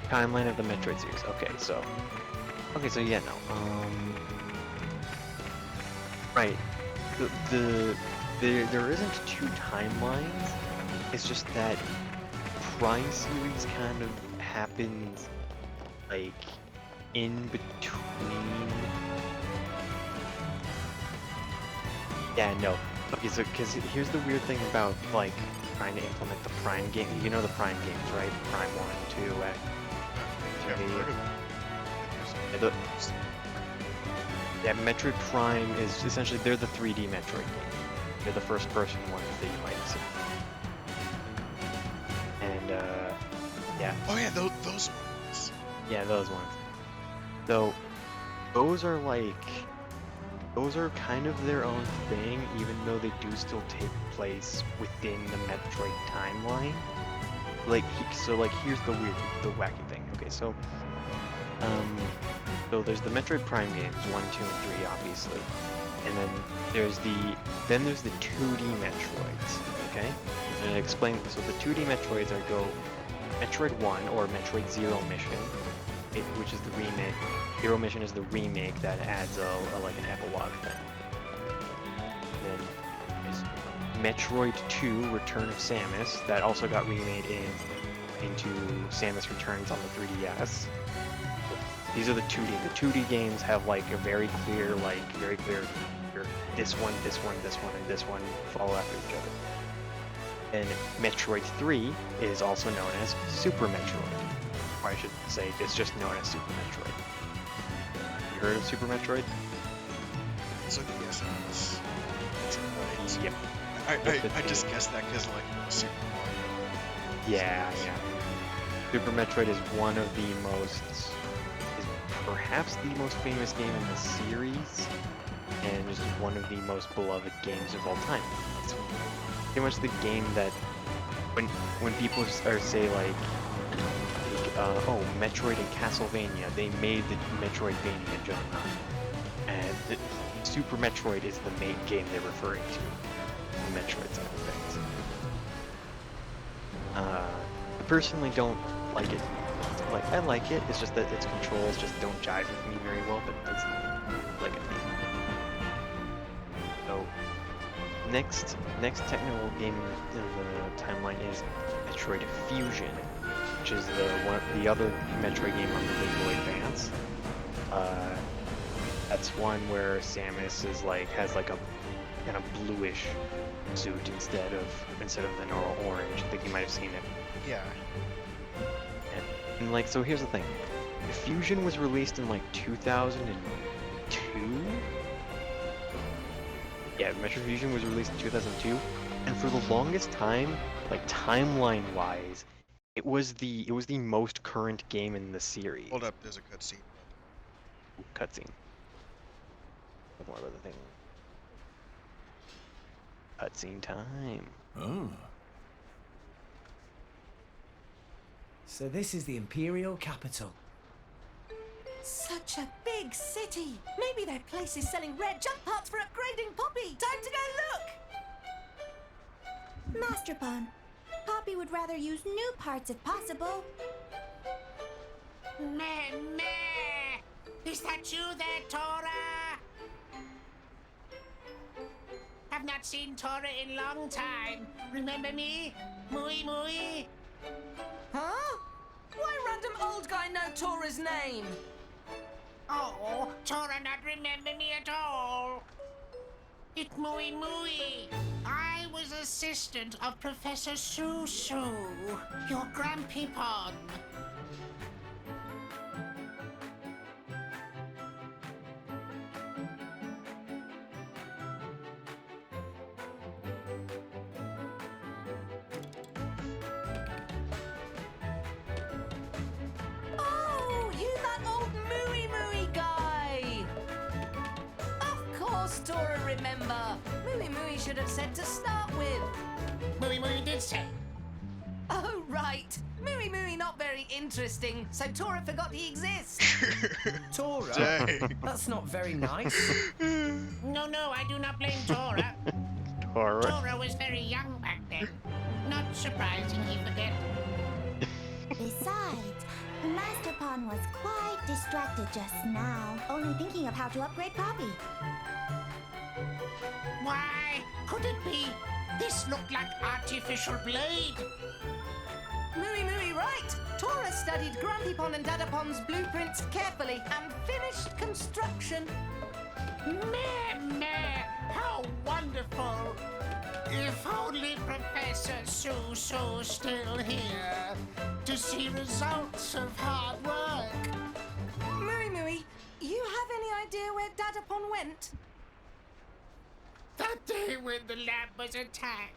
Timeline of the Metroid series. Okay, so yeah, no. Right. There isn't two timelines. It's just that Prime series kind of happens like in between. Yeah, no. Okay, so because here's the weird thing about like trying to implement the Prime game. You know the Prime games, right? Prime 1, 2, Yeah, I've heard of it. Yeah, Metroid Prime is essentially, they're the 3D Metroid game. They're the first person ones that you might see. And, yeah. Oh yeah, those ones. Yeah, those ones. So, those are kind of their own thing, even though they do still take place within the Metroid timeline. Here's the wacky thing. Okay, so there's the Metroid Prime games, 1, 2, and 3, obviously. And then there's the 2D Metroids, okay? And I explain, so the 2D Metroids go Metroid 1, or Metroid Zero Mission, which is the remake. Zero Mission is the remake that adds like an epilogue thing. Then there's Metroid 2, Return of Samus, that also got remade into Samus Returns on the 3DS. These are the 2D. The 2D games have like a very clear this one, and this one follow after each other. And Metroid 3 is also known as Super Metroid. Or I should say it's just known as Super Metroid. You heard of Super Metroid? It's like the SNES. Yep. I just guessed that because like Super Mario. Yeah. Super Metroid is perhaps the most famous game in the series, and is one of the most beloved games of all time. It's pretty much the game that when people say like oh, Metroid and Castlevania, they made the Metroidvania genre, and Super Metroid is the main game they're referring to, the Metroid side of things. I personally don't like it. I like it, it's just that its controls just don't jive with me very well, but that's like a thing. So, next technical game in the timeline is Metroid Fusion, which is the other Metroid game on the Game Boy Advance. That's one where Samus has like a kind of bluish suit instead of the normal orange. I think you might have seen it. Yeah. And so here's the thing. Fusion was released in like 2002? Yeah, Metroid Fusion was released in 2002, and for the longest time, like timeline-wise, it was the most current game in the series. Hold up, there's a cutscene. Cutscene. More about the thing. Cutscene time. Oh. So this is the Imperial capital. Such a big city. Maybe their place is selling red jump parts for upgrading Poppy. Time to go look. Master Pawn, Poppy would rather use new parts if possible. Meh. Is that you there, Tora? Have not seen Tora in long time. Remember me? Mui. Huh? Why random old guy know Tora's name? Oh, Tora not remember me at all. It Mui. I was assistant of Professor Su, your grandpeepon. Oh, you that old Mooey guy. Tora remember? Mooey Mooey should have said to start with. Mooey Mooey did say. Oh, right. Mooey Mooey not very interesting, so Tora forgot he exists. Tora? Dang. That's not very nice. No, I do not blame Tora. Tora. Tora was very young back then. Not surprising he forget. Besides, Master Pawn was quite distracted just now, only thinking of how to upgrade Poppy. Why? Could it be? This looked like artificial blade. Mooey Mooey right. Tora studied Grumpy-Pon and Dada-Pon's blueprints carefully and finished construction. Meh, how wonderful. If only Professor Susu's still here to see results of hard work. Mooey Mooey, you have any idea where Dada-Pon went? That day when the lab was attacked,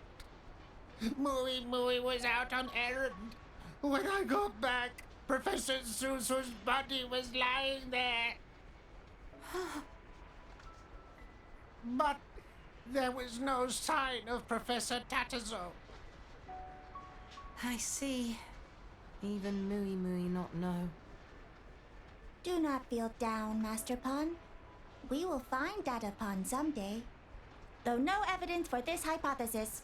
Mooey Mooey was out on errand. When I got back, Professor Susu's body was lying there. But there was no sign of Professor Tatazo. I see. Even Mooey Mooey not know. Do not feel down, Master Pawn. We will find Dada Pawn someday. Though no evidence for this hypothesis.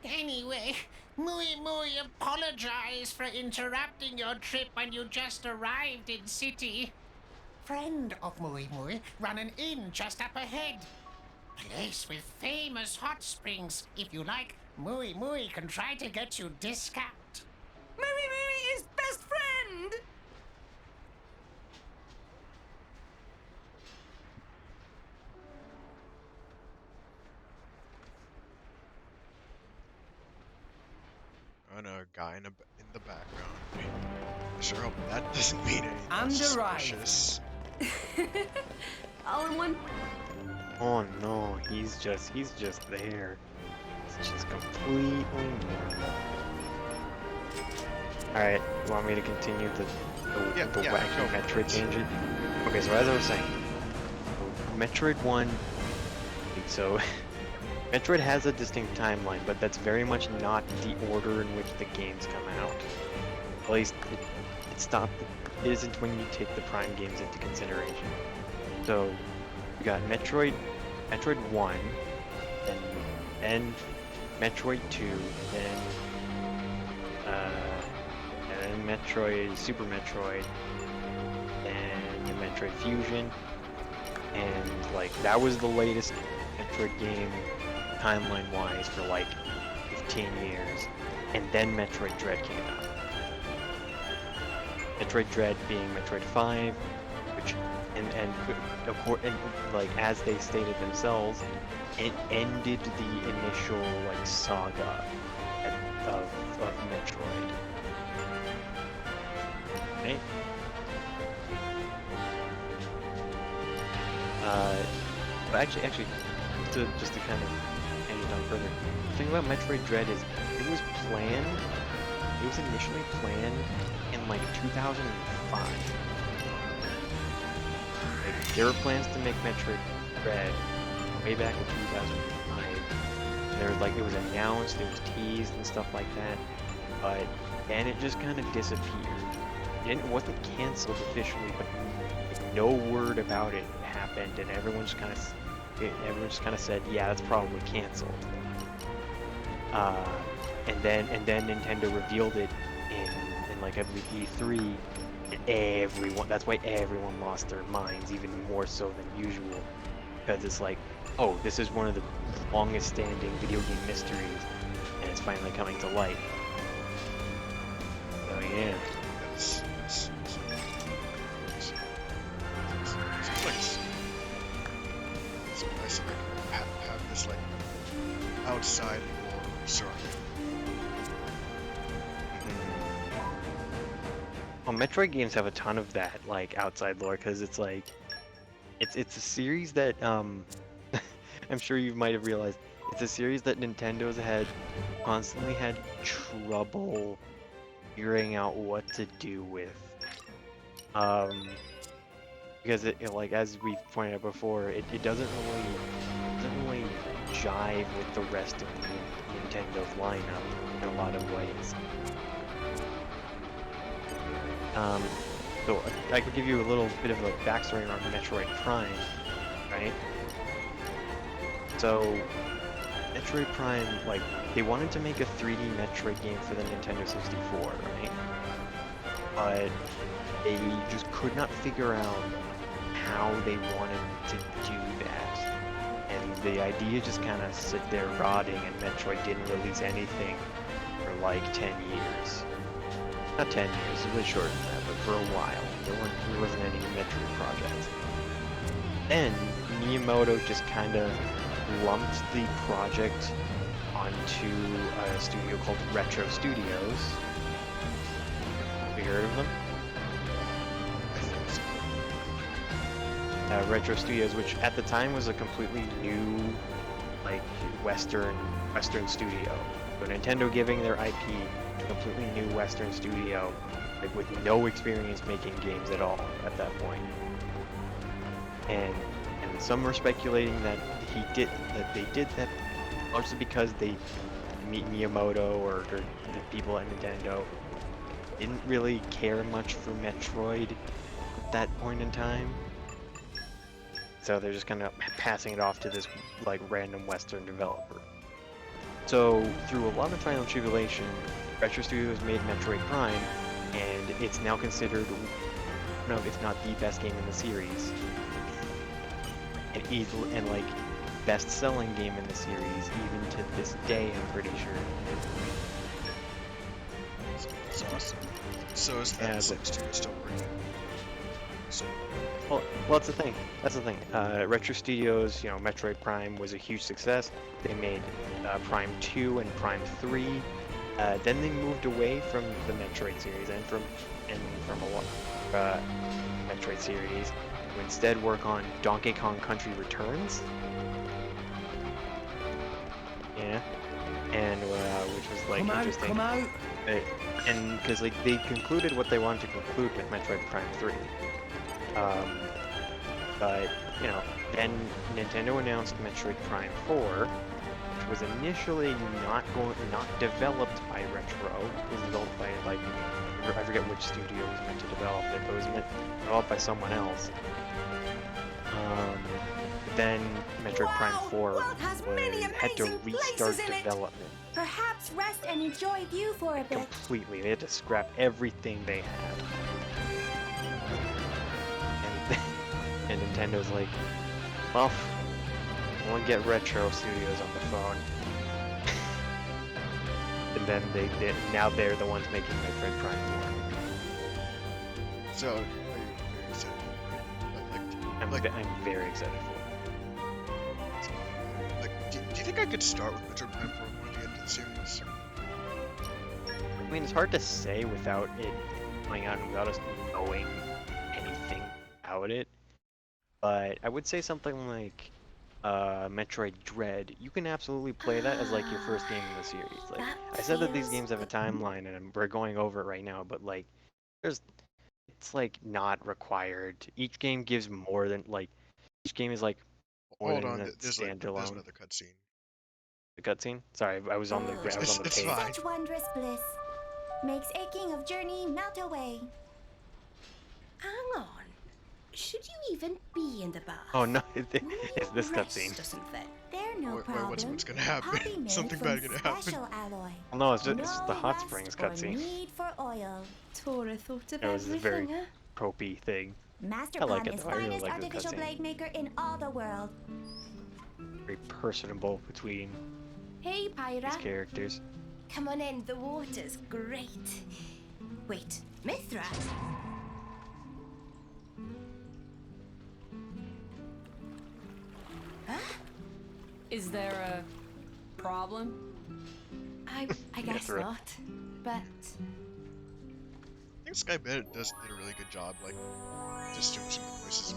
Anyway, Mooey Mooey apologize for interrupting your trip when you just arrived in city. Friend of Mooey Mooey run an inn just up ahead. Place with famous hot springs. If you like, Mooey Mooey can try to get you discount. Mooey Mooey is best friend! And a guy in the background. I sure hope that doesn't mean anything And suspicious. All in one. Oh no, he's just there. It's just completely normal. Alright, you want me to continue the Yeah, wacky go. Metroid tangent? Okay, so as I was saying, Metroid 1, so Metroid has a distinct timeline, but that's very much not the order in which the games come out. At least it isn't when you take the Prime games into consideration. So we got Metroid 1, then Metroid 2, then Metroid, Super Metroid, and Metroid Fusion, and like that was the latest Metroid game timeline-wise for like 15 years, and then Metroid Dread came out. Metroid Dread being Metroid 5, which and like as they stated themselves, it ended the initial like saga of Metroid. Right? But actually, just to kind of hand it down further, the thing about Metroid Dread is it was initially planned in like 2005. Like, there were plans to make Metroid Dread way back in 2005. There was like, it was announced, it was teased and stuff like that, but then it just kind of disappeared. It wasn't cancelled officially, but no word about it happened, and everyone just kind of said, yeah, that's probably canceled. And then Nintendo revealed it in like I believe E3, and that's why everyone lost their minds, even more so than usual, because it's like, oh, this is one of the longest standing video game mysteries, and it's finally coming to light. So yeah. It's like have this like outside lore surrounding. Well, Metroid games have a ton of that, like outside lore, because it's like, it's a series that I'm sure you might have realized, it's a series that Nintendo's constantly had trouble figuring out what to do with. because like as we pointed out before, it doesn't really jive with the rest of Nintendo's lineup in a lot of ways. So I could give you a little bit of a backstory around Metroid Prime, right? So Metroid Prime, like, they wanted to make a 3D Metroid game for the Nintendo 64, right? But they just could not figure out how they wanted to do that. And the idea just kind of sit there rotting, and Metroid didn't release anything for like 10 years. Not 10 years, it was shorter than that, but for a while. There wasn't any Metroid projects. Then Miyamoto just kind of lumped the project onto a studio called Retro Studios. Have you heard of them? Retro Studios, which at the time was a completely new, like, Western studio. So Nintendo giving their IP to a completely new Western studio, like, with no experience making games at all at that point. And some were speculating that they did that largely because they meet Miyamoto or the people at Nintendo didn't really care much for Metroid at that point in time. So they're just kind of passing it off to this like random Western developer. So through a lot of trial and tribulation, Retro Studios made Metroid Prime, and it's now considered, no, if not the best game in the series, and like best-selling game in the series even to this day. I'm pretty sure. That's awesome. So is that 62 still working? So. Well, that's the thing. Retro Studios, you know, Metroid Prime was a huge success. They made Prime 2 and Prime 3. Then they moved away from the Metroid series and from a lot Metroid series to instead work on Donkey Kong Country Returns. Yeah, and which was like interesting. Come out. And because like they concluded what they wanted to conclude with Metroid Prime 3. But, you know, then Nintendo announced Metroid Prime 4, which was initially not developed by Retro. It was developed by, like, I forget which studio was meant to develop it, but it was developed by someone else. Then Metroid Prime 4 had to restart development. Perhaps rest and enjoy view for a bit. Completely. They had to scrap everything they had. And Nintendo's like, well, we'll get Retro Studios on the phone. And then now they're the ones making Metroid Prime 4. So, are you excited? I'm very excited for it. Like, do you think I could start with Metroid Prime 4 before the end of the series? I mean, it's hard to say without it coming out and without us knowing anything about it. But I would say something like Metroid Dread. You can absolutely play that as like your first game in the series. Like I said that these games have a timeline, and we're going over it right now. But like, it's like not required. Each game gives more than like. Each game is like more Hold than on, a there's standalone. another cutscene. The cutscene? Sorry, I was on the It's page. fine. Such wondrous bliss makes aching of journey melt away. Hang on. Should you even be in the bath? Oh no, it's this Rest cutscene. doesn't fit. They're no Wait, problem. what's gonna happen? Poppy made Something from bad gonna happen. special alloy. Well, no, it's the No hot rest springs or cutscene. need for oil. Tora thought of It was a very everything, huh? tropey thing. Master I like Pan it is though, I really finest like the artificial cutscene. blade maker in all the world. Very personable between Hey, Pyra. these characters. Come on in, the water's great. Wait, Mithra? Huh? Is there a problem? I guess Mithra. not. But I think Sky Bennett did a really good job, like, just doing some of the voices.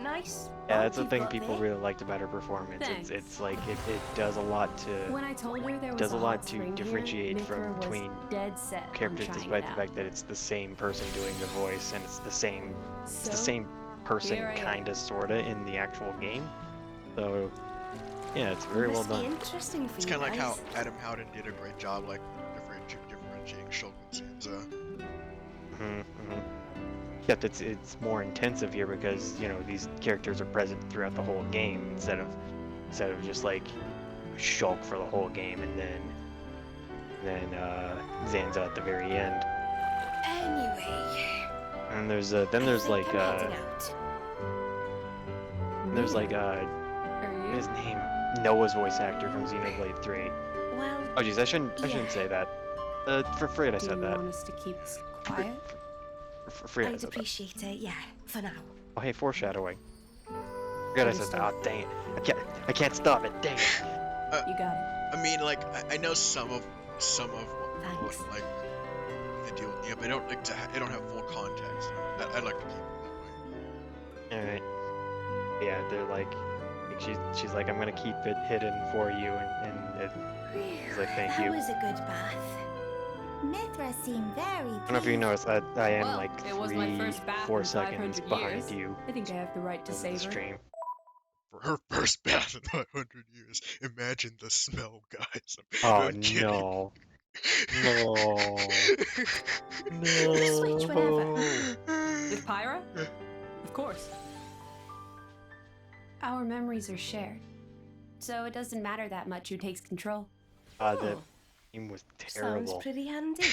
nice. Yeah, that's the You've thing got people there. really liked about her performance. Thanks. It's like it does a lot to When I told her there was does a lot hot to spring differentiate here, from Mithra was between dead set on characters, trying despite it the out. fact that it's the same person doing the voice and it's the same it's So, the same person, here I am. kinda, sorta, in the actual game. So, yeah, it's very well Must be done. interesting for It's you kind of like how guys. Adam Howden did a great job, like differentiating Shulk and Sansa. Except it's more intensive here because these characters are present throughout the whole game instead of just like Shulk for the whole game and then Zanza at the very end. Anyway, And there's I there's think like I'm heading out. there's Me? like Are you? his name, Noah's voice actor from Xenoblade 3. Well, Oh geez, I shouldn't yeah. say that. For afraid I Do said you that. want us to keep this quiet? Afraid I I'd said that. appreciate it, yeah, for now. Oh hey, foreshadowing. Forget I said that. Oh dang it! I can't stop it. Dang it! You got it. I mean, like I know some of what Thanks. like the deal with Nia, but I don't like I don't have full context. I'd like to keep it that way. All right. Yeah, they're like she's like, I'm gonna keep it hidden for you, and he's like, thank That you. was a good bath. Mithra seemed very I don't know if you noticed, I am Well, like it was my 3, first bath 4 in seconds 500 behind years. you I think I have the right to over the savor. stream. For her first bath in 500 years, imagine the smell, guys. Oh I'm kidding. no. No. Just switch whenever. With Pyra? Of course. Our memories are shared, so it doesn't matter that much who takes control. That Oh, game was sounds terrible. pretty handy.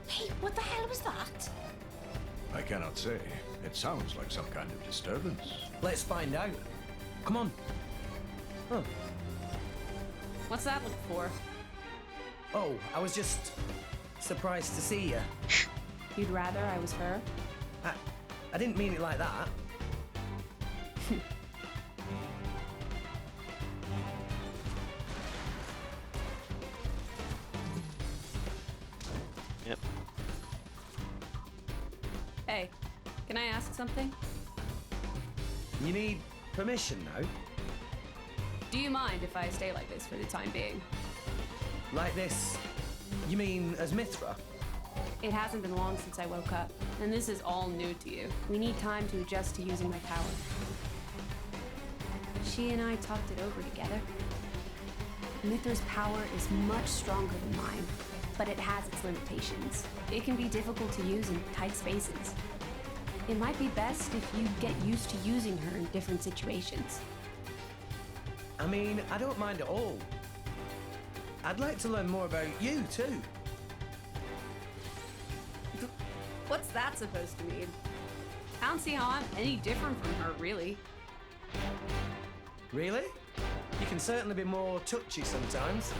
Hey, what the hell was that? I cannot say. It sounds like some kind of disturbance. Let's find out. Come on. Huh. What's that look for? Oh, I was just surprised to see you. You'd rather I was her? I didn't mean it like that. Yep. Hey, can I ask something? You need permission now? Do you mind if I stay like this for the time being? Like this? You mean as Mithra? It hasn't been long since I woke up, and this is all new to you. We need time to adjust to using my power. She and I talked it over together. Mithra's power is much stronger than mine, but it has its limitations. It can be difficult to use in tight spaces. It might be best if you get used to using her in different situations. I mean, I don't mind at all. I'd like to learn more about you, too. What's that supposed to mean? I don't see how I'm any different from her, really. Really? You can certainly be more touchy sometimes.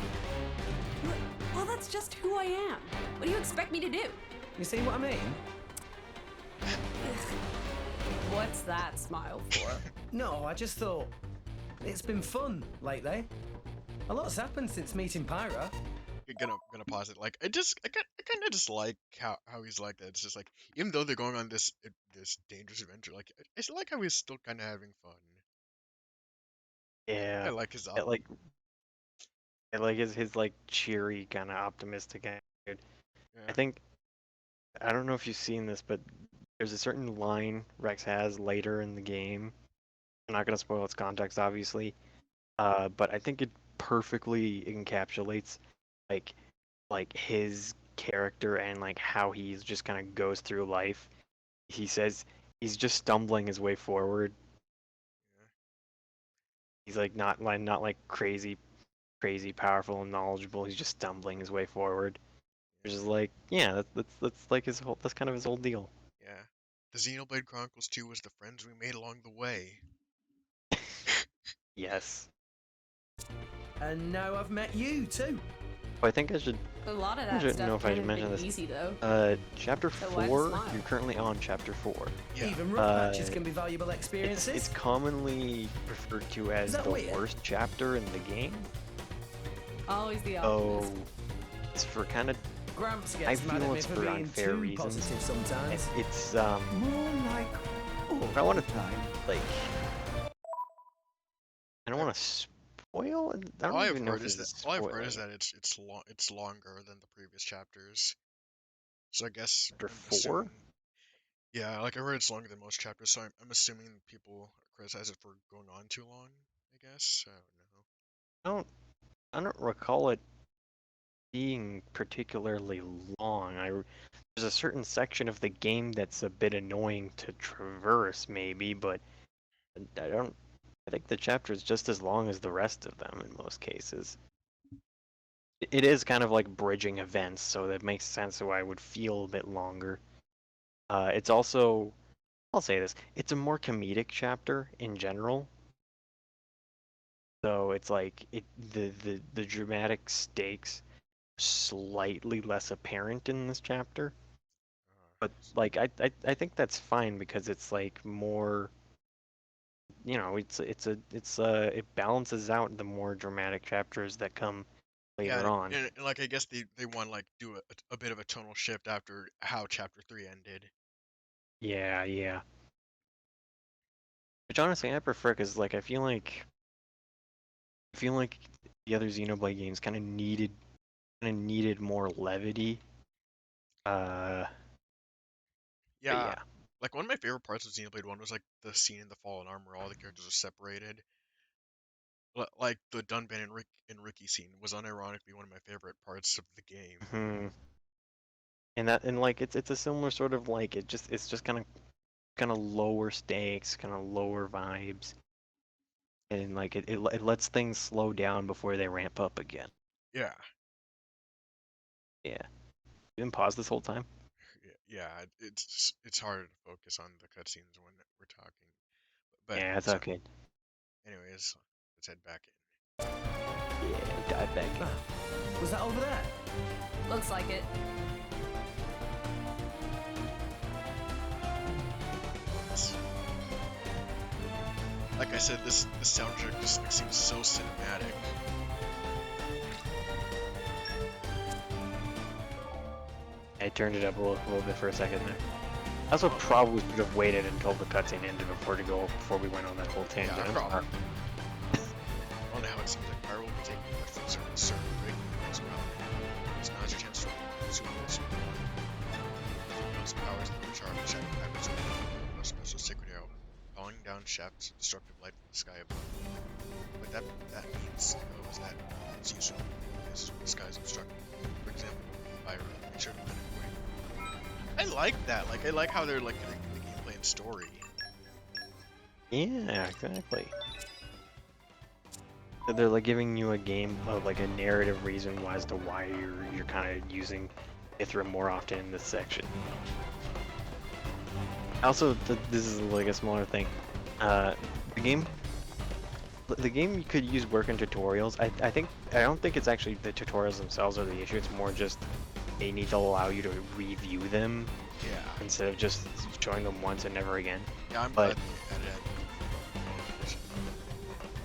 Well, that's just who I am. What do you expect me to do? You see what I mean? What's that smile for? No, I just thought it's been fun lately. A lot's happened since meeting Pyra. Gonna pause it. Like I kind of just like how he's like that. It's just like even though they're going on this dangerous adventure, like I still like how he's still kind of having fun. Yeah. I like his It, like his like cheery kind of optimistic attitude. I think, I don't know if you've seen this, but there's a certain line Rex has later in the game. I'm not gonna spoil its context, obviously, but I think it perfectly encapsulates like his character and like how he's just kind of goes through life. He says he's just stumbling his way forward. He's like not like crazy powerful and knowledgeable. He's just stumbling his way forward. Which is like, yeah, that's like that's kind of his whole deal. Yeah. The Xenoblade Chronicles 2 was the friends we made along the way. Yes. And now I've met you, too. I think I should. A lot of I that don't stuff know if I kind should of mention been this. easy, though. Chapter So why the 4. smile? You're currently on chapter 4. Yeah. Even rough patches can be valuable experiences. It's commonly referred to as that the weird? worst chapter in the game. Always the Oh, optimist. it's for kind of. Gramps I gets mad feel at me it's for for being unfair too reasons. positive sometimes. It's More like I want to like. I don't want to spoil it. I All don't I've even know heard if is this that is all I've heard is spoiling. that it's longer than the previous chapters. So I guess Chapter I'm 4? assuming, yeah, like I heard it's longer than most chapters, so I'm assuming people criticize it for going on too long. I guess I don't know. I don't I don't recall it being particularly long. There's a certain section of the game that's a bit annoying to traverse, maybe, but I don't. I think the chapter is just as long as the rest of them in most cases. It is kind of like bridging events, so that makes sense why it would feel a bit longer. It's also, I'll say this, it's a more comedic chapter in general. So it's like the dramatic stakes slightly less apparent in this chapter. But like I think that's fine because it's like more, you know, it balances out the more dramatic chapters that come Yeah, later on. and like I guess they want to like do a bit of a tonal shift after how chapter 3 ended. Yeah, yeah. Which honestly I prefer because like I feel like the other Xenoblade games kind of needed more levity. Uh, but Yeah, yeah. like one of my favorite parts of Xenoblade 1 was like the scene in the fallen armor, all the characters are separated. Like the Dunban and Ricky scene was unironically one of my favorite parts of the game. Hmm. And like it's a similar sort of like it's just kind of lower stakes, kind of lower vibes, and like it lets things slow down before they ramp up again. Yeah, Yeah. You been paused this whole time? yeah, it's harder to focus on the cutscenes when we're talking. But Yeah, it's so, okay. anyways, let's head back in. Yeah, dive back in. Was that over there? Looks like it. Like I said, this soundtrack just like, seems so cinematic. I turned it up a little bit for a second there. I also probably should have waited until the cutscene ended before we went on that whole tangent. Yeah, I'm probably. sorry. I don't know how it seems like Pyro will be taking the left from certain break as well. So now's your chance to super those powers that recharge the shadow hybrids with a special sacred arrow, falling down shafts of destructive light from the sky above. What that means though is that it's useful in places where the sky is obstructed. For example, fire, make sure to let it away. I like that. Like I like how they're like connecting the gameplay and story. Yeah, exactly. They're like giving you a game of like a narrative reason as to why you're kind of using Ithra more often in this section. Also, this is like a smaller thing. The game you could use working tutorials. I don't think it's actually the tutorials themselves are the issue. It's more just they need to allow you to review them Yeah. instead of just showing them once and never again. Yeah, I'm But- glad they added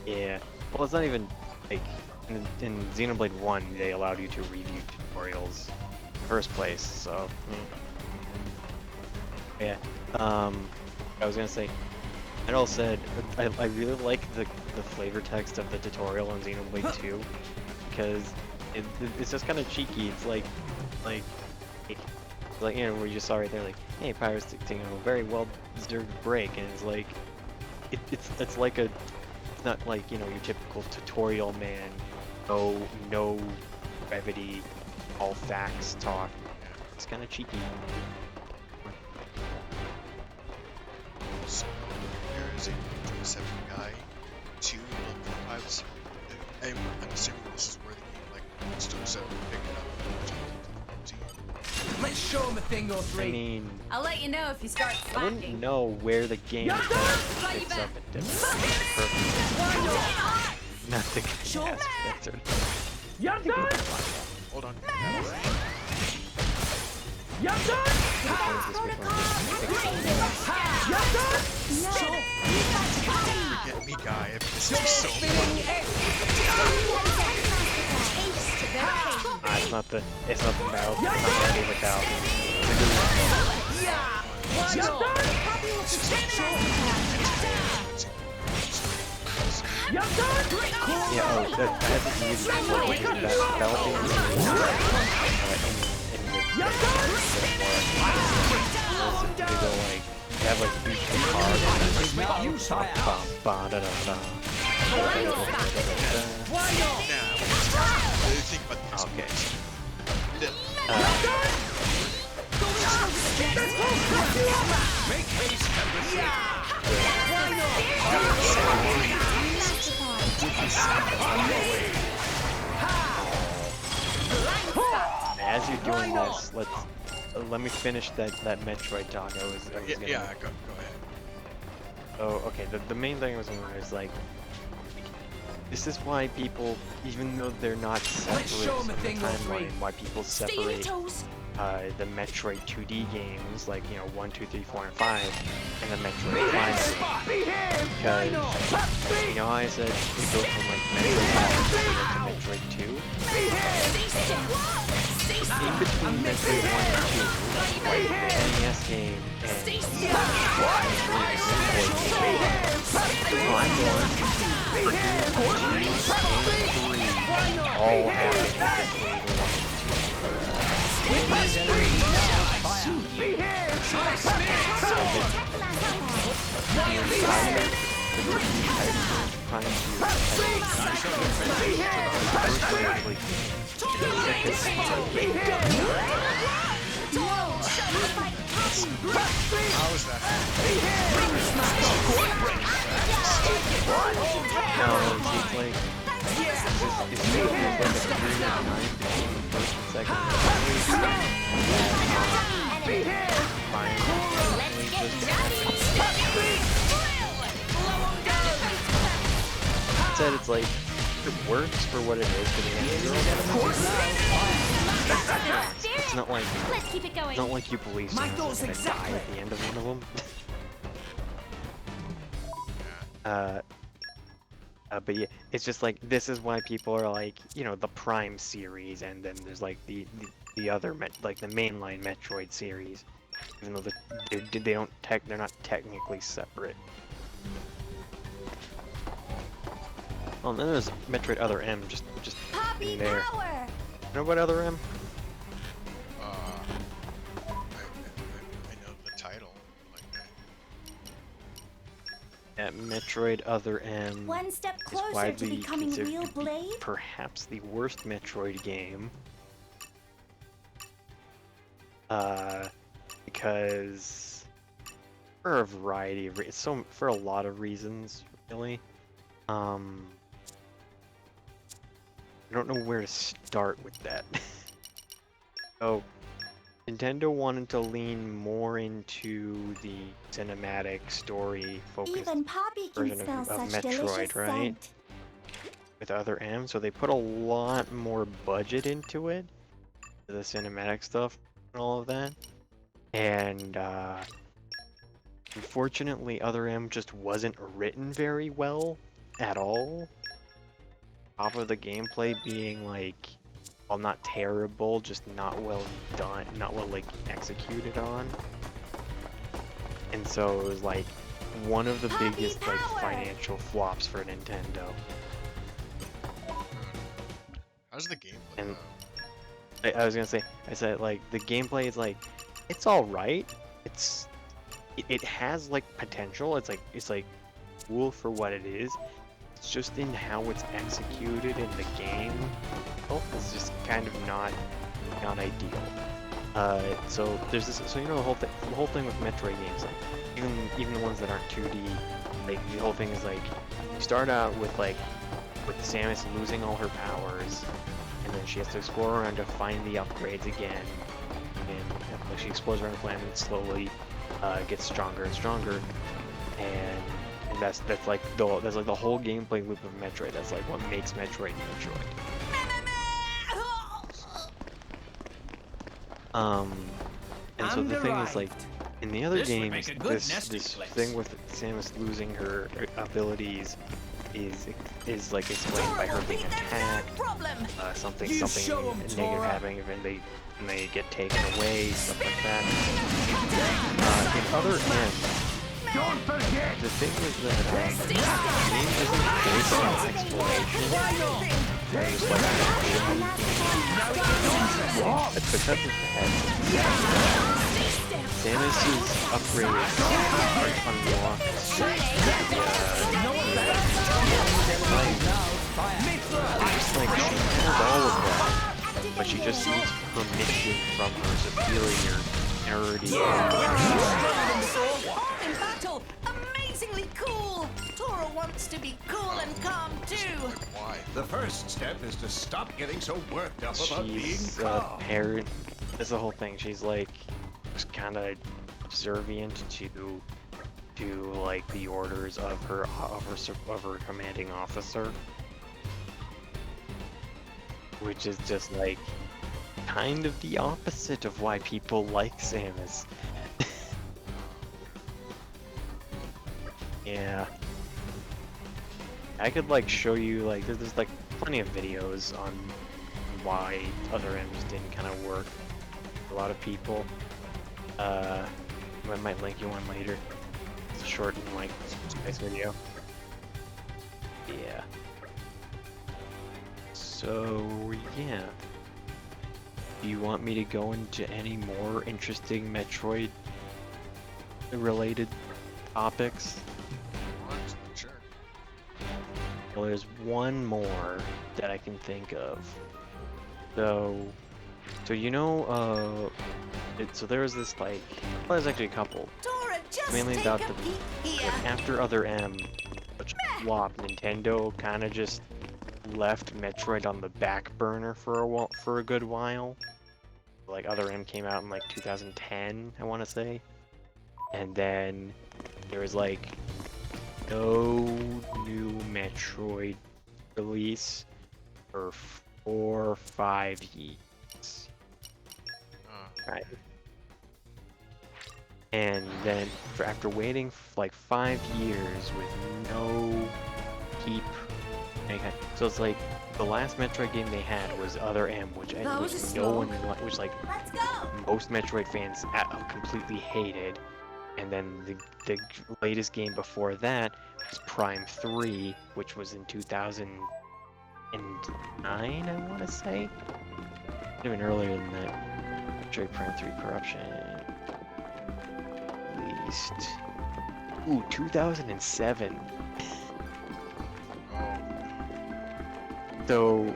it. Yeah. Well, it's not even like in Xenoblade 1 they allowed you to review tutorials in the first place. So yeah. I was gonna say. It all said, I really like the flavor text of the tutorial in Xenoblade 2 because it's just kind of cheeky. It's like you know, where you just saw right there, like, hey, Pyro's taking a very well deserved break, and it's like it's like it's not like, you know, your typical tutorial man, no brevity, all facts talk. It's kind of cheeky. So, there is a 27 guy, 2 level 5s. I'm assuming this is where the game like starts out picking up Let's show him a thing or I three. mean, I'll let you know if you start I wouldn't slacking. know where the game Yeah, picks up at different. Nothing. Sure. That's sort of. You're done! Hold on. You're done! Forget me, guy. This is just so fun. It's not the battle. It's not my favorite battle. Yeah, oh, I had to use that battle theme in the They go like, they have like each card and then like You fire. ba-da-da-da. Why not? Really think about this. Okay. Make haste and receive. Why As you're doing this, let me finish that Metroid talk. I was Yeah, gonna. yeah, go ahead. Oh, okay. The main thing I was going to is like, this is why people, even though they're not separate show 'em from a the thing or three. timeline, why people Stay on your separate toes. the Metroid 2D games, like, you know, 1, 2, 3, 4, and 5, and the Metroid Prime series. Because, you know how I said we go from like Metroid 1 to Metroid 2? In between Metroid 1 and 2, like the NES game and Prime 1, 2, all happened in between 1 and How is that? No, it's like, it's like a 3 and 9 between first and second. Said it's like, it works for what it is for the end. It's not like, Let's keep it going. it's not like you believe My someone's goal's gonna die exactly. at the end of one of them. But yeah, it's just like, this is why people are like, you know, the Prime series, and then there's like the other like the mainline Metroid series, even though they don't they're not technically separate. Oh, and then there's Metroid Other M, just Poppy in there. power! You know what Other M? I know the title. Like that. Metroid Other M One step is closer to widely becoming considered real to be Blade? perhaps the worst Metroid game. Because for a variety of for a lot of reasons, really. I don't know where to start with that. So, Nintendo wanted to lean more into the cinematic story focused Even Poppy can version smell of such Metroid, delicious right? scent. With Other M, so they put a lot more budget into it, the cinematic stuff and all of that. And unfortunately, Other M just wasn't written very well at all. Top of the gameplay being like, well, not terrible, just not well done, not well like executed on. And so it was like one of the biggest like financial flops for Nintendo. How's the gameplay? And- though? I was gonna say, I said like the gameplay is like, it's all right. It has like potential. It's like cool for what it is. It's just in how it's executed in the game. It's just kind of not ideal. So there's this. So you know the whole thing with Metroid games, like even the ones that aren't 2D, like the whole thing is like you start out with Samus losing all her powers, and then she has to explore around to find the upgrades again, and like she explores around the planet and slowly gets stronger and stronger, and that's like the whole gameplay loop of Metroid. That's like what makes Metroid Metroid. And so the thing is like, in the other This would games, make a good this nesting place. thing with Samus losing her abilities is like explained by her being attacked, something You show 'em, negative Tora. happening, and they get taken away, stuff like that. In Other M, the thing is that the game isn't based on exploration. just like it's because of that. Samus's upgrade unlocked like she has all of that, but she just needs permission from her superior in order to In battle, amazingly cool. Tora wants to be cool and calm too. Why? The first step is to stop getting so worked up about being she's calm. parent. That's the whole thing. She's like just kind of subservient to like the orders of her commanding officer, which is just like kind of the opposite of why people like Samus. Yeah. I could like show you like there's like plenty of videos on why other M's didn't kind of work. A lot of people. I might link you one later. It's a short and like nice video. Yeah. So yeah. Do you want me to go into any more interesting Metroid related topics? Sure. Well, there's one more that I can think of. So you know, so there was this like, well, there's actually a couple. Tora, just Mainly take about a the peek here. like, after Other M, which flop, Nintendo kind of just left Metroid on the back burner for a good while. Like Other M came out in like 2010, I want to say, and then there was like no new Metroid release for 4 or 5 years. Right. And then after waiting like 5 years with no keep, so it's like the last Metroid game they had was Other M, which which like Let's go! most Metroid fans completely hated. And then the latest game before that was Prime 3, which was in 2009, I want to say. Even earlier than that. Metroid Prime 3 Corruption. Released. Ooh, 2007. So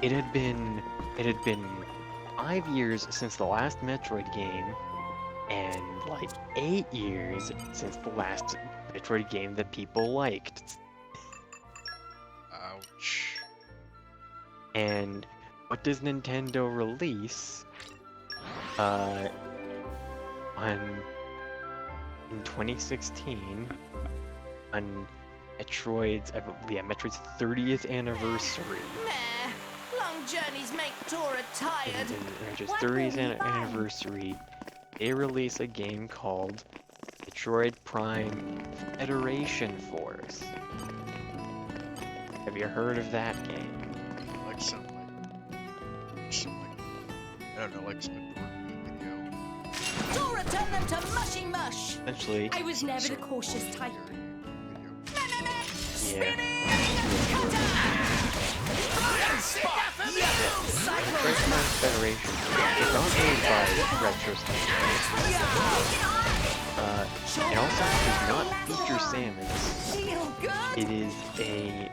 it had been 5 years since the last Metroid game, and like 8 years since the last Metroid game that people liked. Ouch. And what does Nintendo release? In 2016, on Metroid's 30th anniversary. Meh. Long journeys make Tora tired. Metroid's 30th anniversary, they release a game called Metroid Prime Federation Force. Have you heard of that game? Like some I don't know, like some video. Tora turned them to mushy mush. Essentially, I was never the cautious type. yeah. Metroid Prime Federation is not made by Retrospect. It also does not feature Samus. Feel good? It is a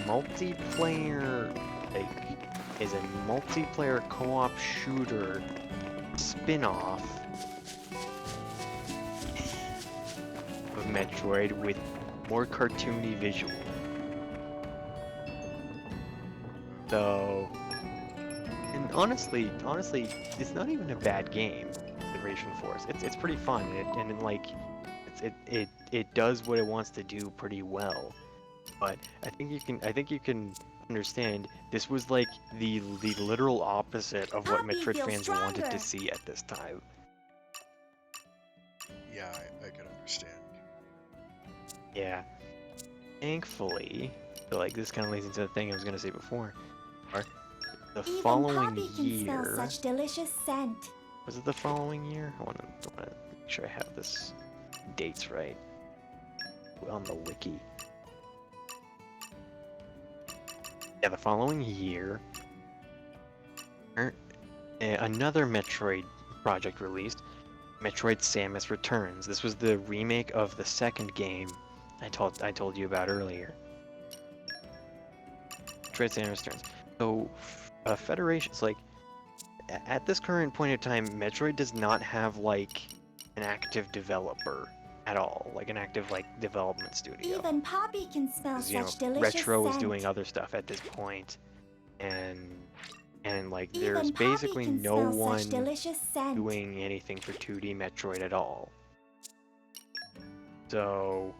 multiplayer, co-op shooter spin-off of Metroid with more cartoony visual. So, and honestly, it's not even a bad game. Federation Force. It's pretty fun, and like, it does what it wants to do pretty well. But I think you can understand this was like the literal opposite of what Metroid fans wanted to see at this time. Yeah, I can understand. Yeah. Thankfully, so like this kind of leads into the thing I was gonna say before. The Even following Poppy can smell year, such delicious scent. was it the following year? I want to make sure I have this dates right on the wiki. Yeah, the following year, another Metroid project released, Metroid Samus Returns. This was the remake of the second game I told you about earlier. Metroid Samus Returns. So, Federation's like, at this current point in time, Metroid does not have like an active developer at all, like an active development studio. Even Poppy can smell such delicious Retro scent. is doing other stuff at this point, and like Even there's Poppy basically can no smell one such delicious scent. doing anything for 2D Metroid at all. So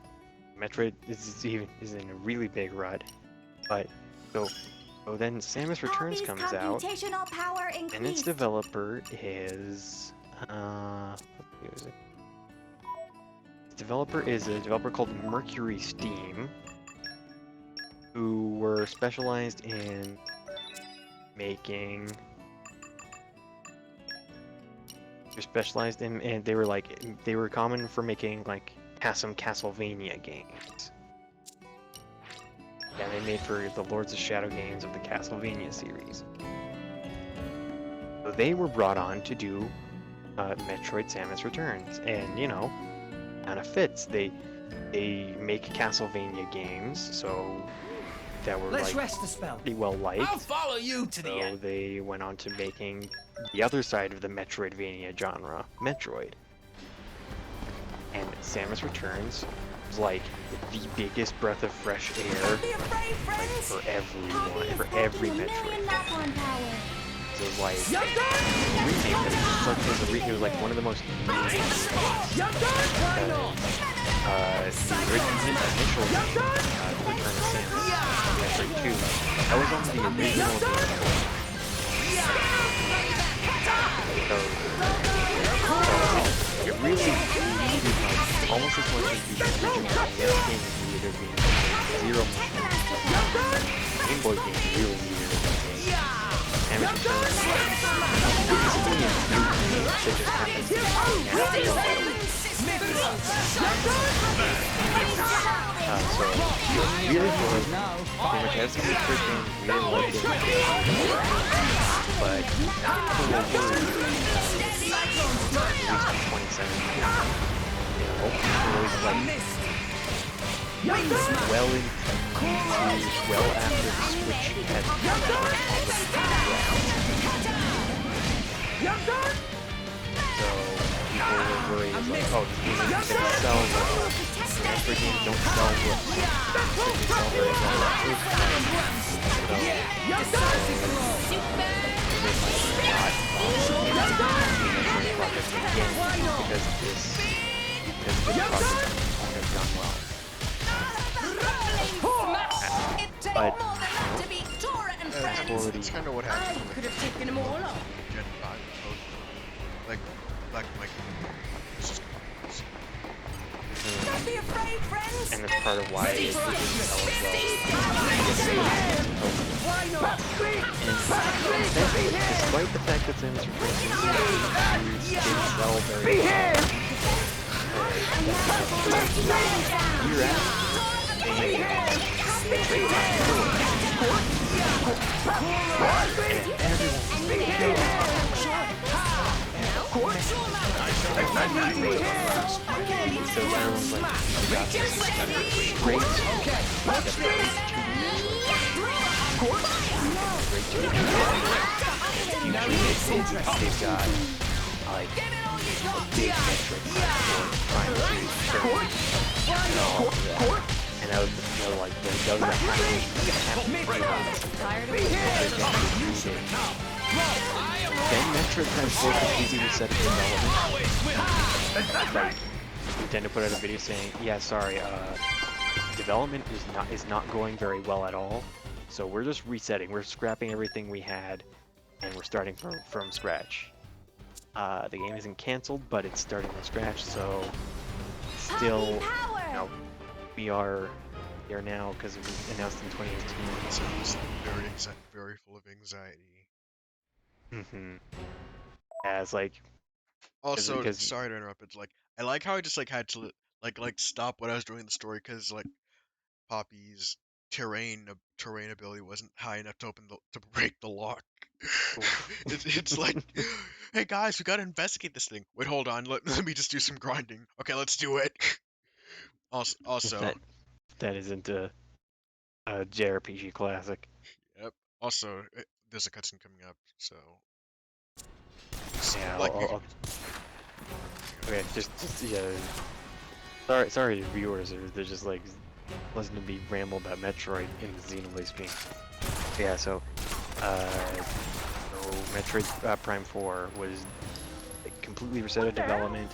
Metroid is in a really big rut, but so then Samus Returns Poppy's comes out, computational power increased. and its developer is who is it? Its developer is a developer called Mercury Steam, who were specialized in making. They're specialized in, and they were common for making like some Castlevania games. Yeah, they made for the Lords of Shadow games of the Castlevania series. So they were brought on to do Metroid Samus Returns, and kind of fits. They make Castlevania games, so that were pretty well liked. I'll follow you to the end. So they went on to making the other side of the Metroidvania genre, Metroid. And Samus Returns was like the biggest breath of fresh air for everyone, for every Metroid. So it was like it was like one of the most unique initial Return of Samus, Metroid 2. That was on the original game. So it really almost as much as the original game needed being zero Game Boy game really needed it. Samus Returns basically improved that just happened to be so really for pretty much every Metroid game really liked it, but not for the word released in 2017. It was like well after the Switch had come out on the 3DS. So people were worried, like, oh, these games don't sell well. Metroid games don't sell well. They sell very well at first time. So they might not Metroid project again because this project won't have done well. But fast forward, It's kind of what happened with Could have taken them all off. Gen 5. Like, Black Mike. It's just Don't be afraid, friends. and that's part of why it didn't sell as well. Despite the fact that Samus Returns didn't sell very well, year after, they made Metroid so everyone's like, oh god, this is great. They've got like big metrics trying to and I was like that was then Metroid Prime 4 completely reset its development. Like, Nintendo put out a video saying, yeah, sorry, development is not going very well at all. So we're just resetting. We're scrapping everything we had, and we're starting from scratch. The game isn't canceled, but it's starting from scratch. So still, we are here now because it was announced in 2018. So it's very full of anxiety. Yeah, it's like. Also, because sorry to interrupt, but like I like how I just like had to like stop what I was doing in the story because like Poppy's terrain ability wasn't high enough to break the lock. It's like, hey guys, we gotta investigate this thing. Wait, hold on. Let me just do some grinding. Okay, let's do it. Also, that isn't a JRPG classic. yep. Also, there's a cutscene coming up, so. Yeah, Like, okay, just yeah. Sorry to viewers, they're just like listening to me ramble about Metroid in the Xenoblade stream. Yeah, so Metroid Prime 4 was completely reset of development,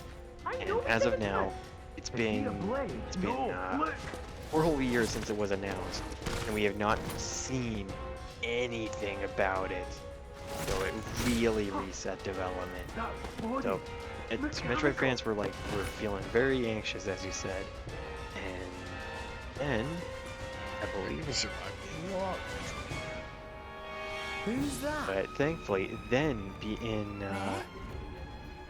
and as of now, it's been 4 whole years since it was announced, and we have not seen anything about it. So it really reset development. So Metroid fans were feeling very anxious, as you said, and then I believe it survived. Who's that? But thankfully, then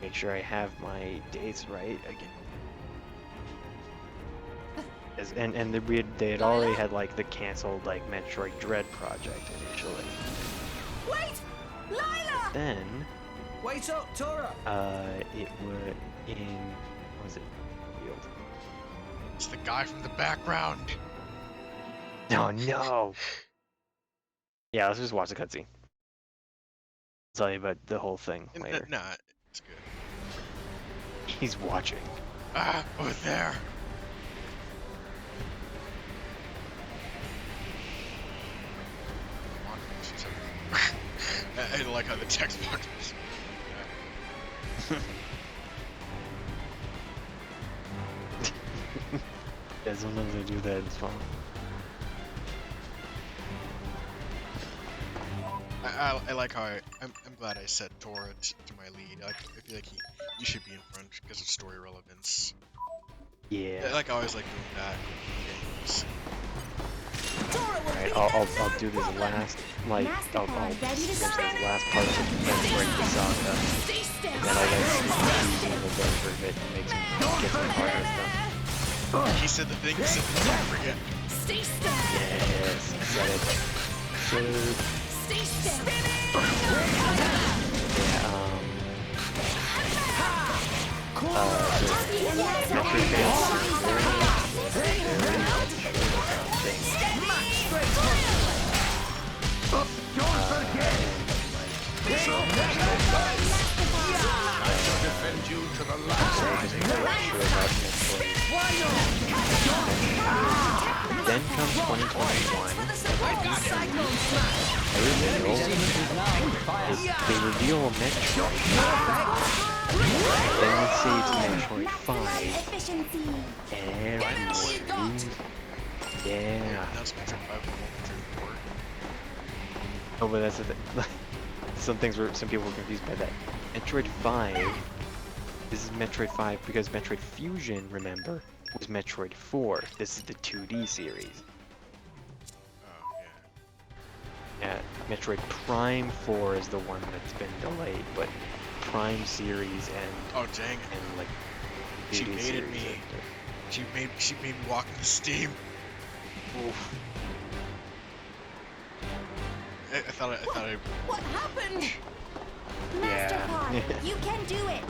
make sure I have my dates right again. And they had already had the canceled Metroid Dread project initially. Wait! Lila! Then Wait up, Tora! it was in what was it? Field. It's the guy from the background. Oh no! Yeah, let's just watch the cutscene. I'll tell you about the whole thing later. Nah, it's good. He's watching. Ah, over there. I like how the text box was. Yeah, sometimes they do that, it's fun. I like how I'm glad I set Tora to my lead. I feel like he should be in front because of story relevance. Yeah. I always like doing that in games. Alright, I'll do this last, I'll finish this last part of the Metroid Saga, and then I'll let Xenoblade for a bit and get some progress done. He said the thing, he said the thing, forget. Yes, he said it. Defend you to the last. Then comes 2021. They reveal Metroid. Then we say it's Metroid 5. And yeah. Oh, but that's the thing. Some people were confused by that. Metroid 5. This is Metroid 5 because Metroid Fusion, remember, was Metroid 4. This is the 2D series. Oh, yeah. Metroid Prime 4 is the one that's been delayed, but Prime series and oh dang it. And she baited me. She made me walk in the steam. Oof. I thought I. What happened? Master Pod, Yeah. you can do it.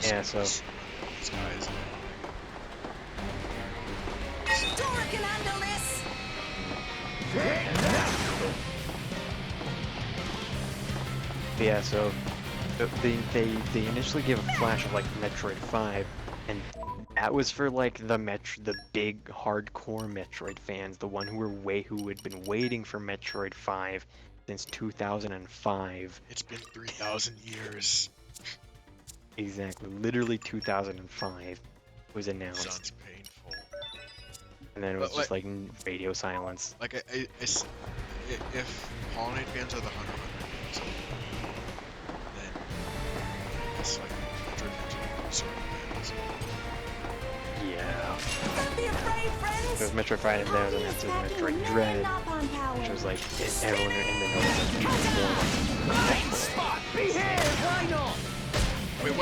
Yeah, so This guy is. Tora can handle this! yeah, so they initially gave a flash of Metroid 5, and that was for the big hardcore Metroid fans, the one who had been waiting for Metroid 5 since 2005. It's been 3,000 years. Exactly, literally 2005 was announced. Sounds painful. And then it was just radio silence. If Hollow Knight fans are the 100 fans, then it's Metroid fans are fans. Yeah. Don't be afraid, friends! It was Metroid 5 and then it was announced as Metroid Dread, which was everyone in the know was even more Spot! Be here! Why not? Wait.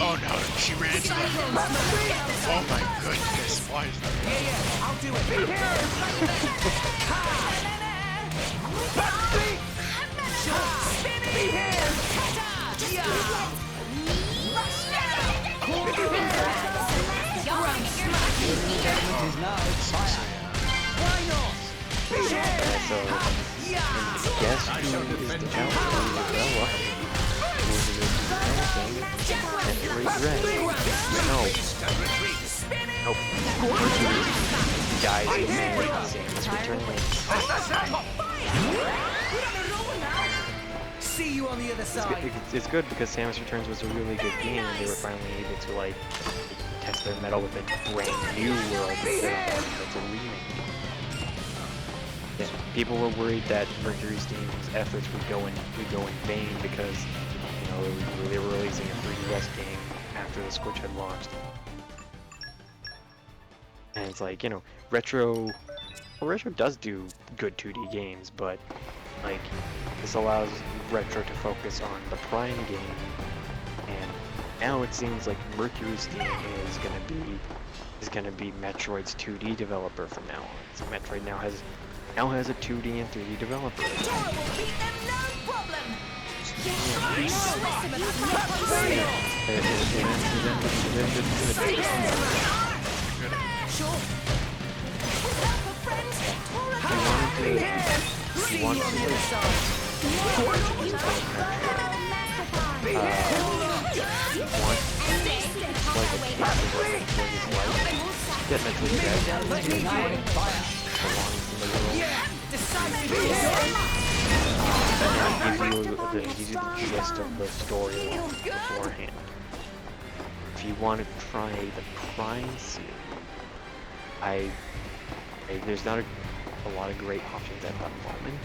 Oh no, she ran into the. Oh my goodness. Why is that? Yeah, I'll do it. Be here! Be here! Is now fire. Why not? Be here! So, guess who is the outlaw umbrella? And it was red. No. Nope. Guys, Samus returning. See you on the other side. It's good because Samus Returns was a really good game and they were finally able to like test their metal with a brand new world instead of it's a remake. Yeah, people were worried that Mercury Steam's efforts would go in vain because you know they were releasing a 3DS game after the Switch had launched. And it's like, you know, Retro does do good 2D games, but like this allows Retro to focus on the Prime game, and now it seems like Mercury Steam is gonna be Metroid's 2D developer from now on. So Metroid now has a 2D and 3D developer. Get Metroid gives you the gist of the story beforehand. If you want to try the Prime series, there's not a lot of great options at the moment,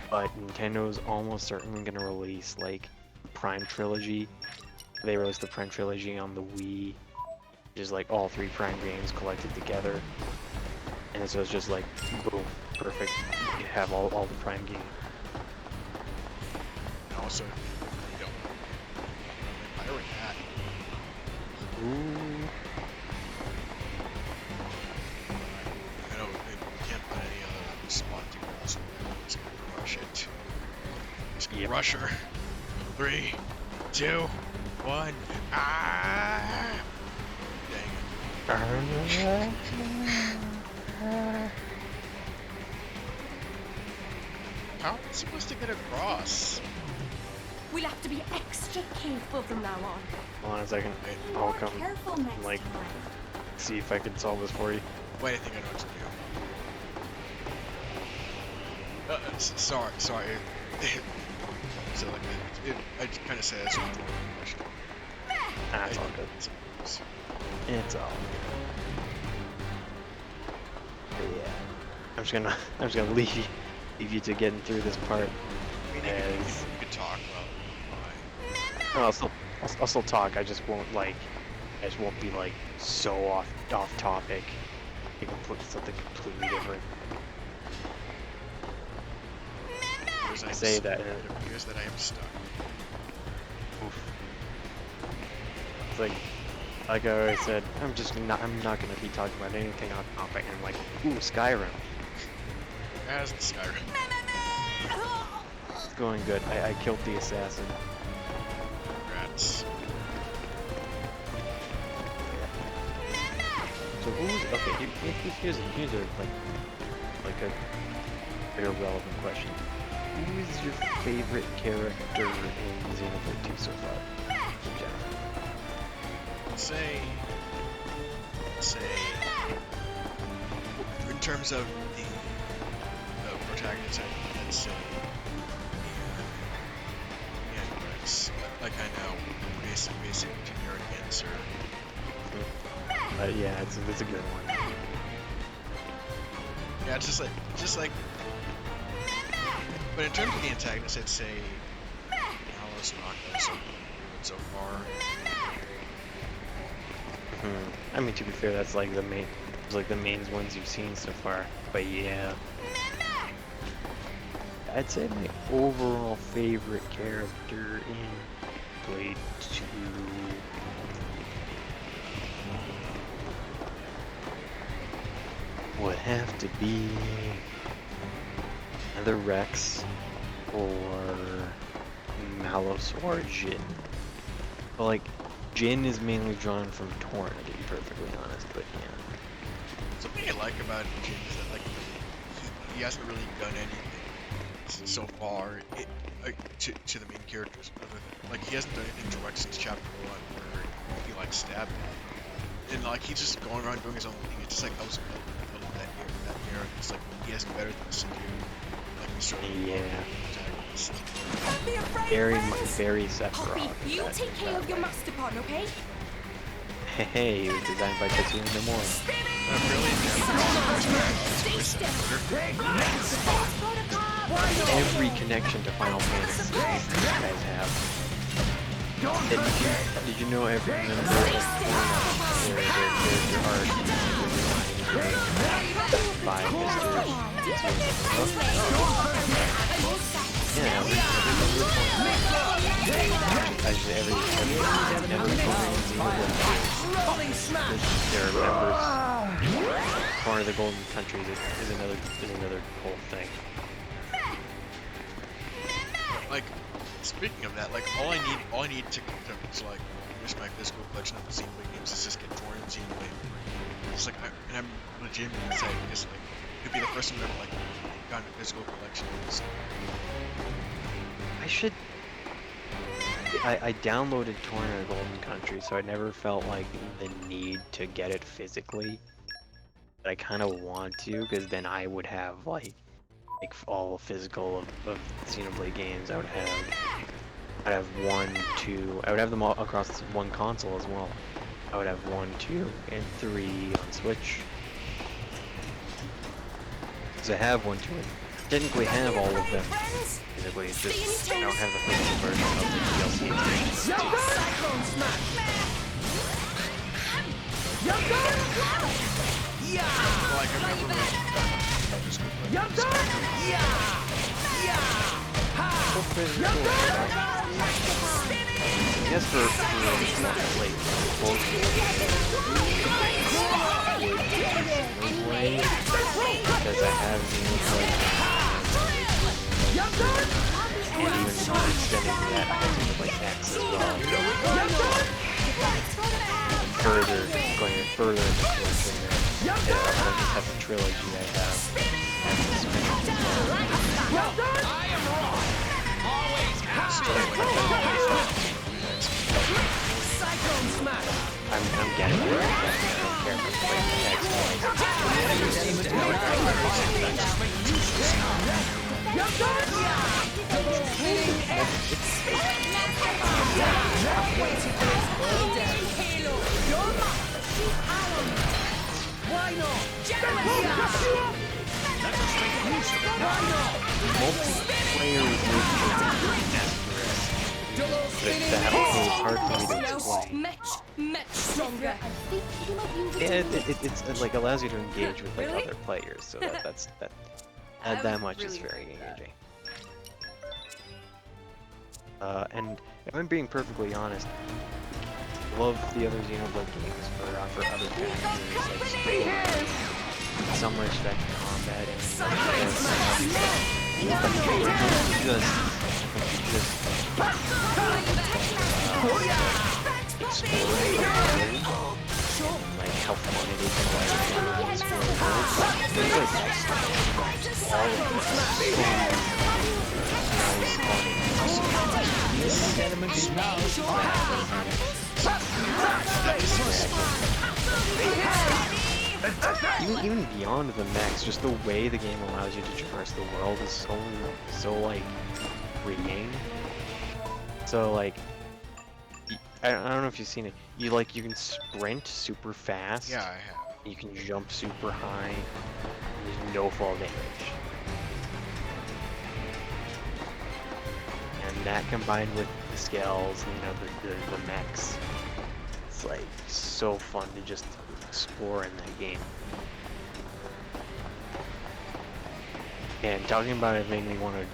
but Nintendo's almost certainly going to release like Prime Trilogy. They released the Prime Trilogy on the Wii, which is like all 3 Prime games collected together, and so it's just like boom, perfect. You have all the Prime games. Also, you don't pirate that. Ooh. I know we can't put any other spot to go, so we're just gonna rush it. Just gonna rush her. 3, 2, 1. Ah! Dang it. How are we supposed to get across? We'll have to be extra careful from now on. Hold on a second. I'll come Careful and next like time. see if I can solve this for you. Wait, I think I know what to do. Sorry. So like, I just kind of say that's one question. That's all good. It's all good. Yeah. I'm just gonna leave you to getting through this part. I mean, you could talk Well, I'll still talk. I just won't be like so off topic. You can put something completely different. I say that. It appears that I am stuck. Oof. It's like I always said, I'm not gonna be talking about anything on topic. And I'm like, ooh, Skyrim. As the Skyrim. It's going good. I killed the assassin. Congrats. So who's okay? Here's a very relevant question. Who is your favorite character in Xenoblade 2 so far? In general. Say, in terms of the protagonist, I'd say it's like I know basic generic answer. Yeah, it's a good one. Yeah, just like. But in terms of the antagonist, I'd say Alice Noctis so far. I mean, to be fair, that's like the main ones you've seen so far. But yeah, I'd say my overall favorite character in Blade 2. would have to be either Rex or Malos or Jin. But like, Jin is mainly drawn from Torn, to be perfectly honest, but yeah. Something I like about Jin is that like he hasn't really done anything so far to the main characters. Like he hasn't done anything direct since chapter 1 where he like stabbed him. And like he's just going around doing his own thing. It's just like I was building that narrative. It's like he has better things to do. Like we sort of Don't be afraid, Very friends. very Sephiroth. Poppy, you take care of your master pawn, okay? Hey, it was designed by Tetsuya Nomura. Every connection to Final Fantasy these guys have. Did you know every member of their character art is by Mr. Yeah, actually every there are members. Corner of the Golden Country is another whole thing. like speaking of that, like all I need to like finish my physical collection of the Xenoblade games is just get Torn and Xenoblade. It's like I'm legitimately excited because like it'd be the first time I've ever like gotten a physical collection of this. I downloaded Torn of the Golden Country, so I never felt like the need to get it physically. But I kind of want to, because then I would have like all physical of Xenoblade games. I'd have 1, 2. I would have them all across one console as well. I would have 1, 2, and 3 on Switch. Because I have 1, 2, and technically have all of them. Physically, it's just I don't have the physical version of the DLC edition. Cyclone Smash! Yeah! Like I remember I guess for like both because I have Xenoblade and even extending that I have Xenoblade X as well. Going further into the collection there. I just have the trilogy I have this finished as well. I'm getting there. I don't care if I'm playing the X Multiplayer is that whole hard for me to explain. Much stronger. Yeah, it's like allows you to engage with like other players, so that much is very engaging. And if I'm being perfectly honest, I love the other Xenoblade games for other factors like story, some respect to combat, and just exploring like how fun it is to explore all of This element is now even beyond the mechs, just the way the game allows you to traverse the world is so like freeing. So like I don't know if you've seen it. You can sprint super fast. yeah, I have. You can jump super high. There's no fall damage. And that combined with the scales, the mechs, it's like so fun to just explore in that game. And talking about it made me want to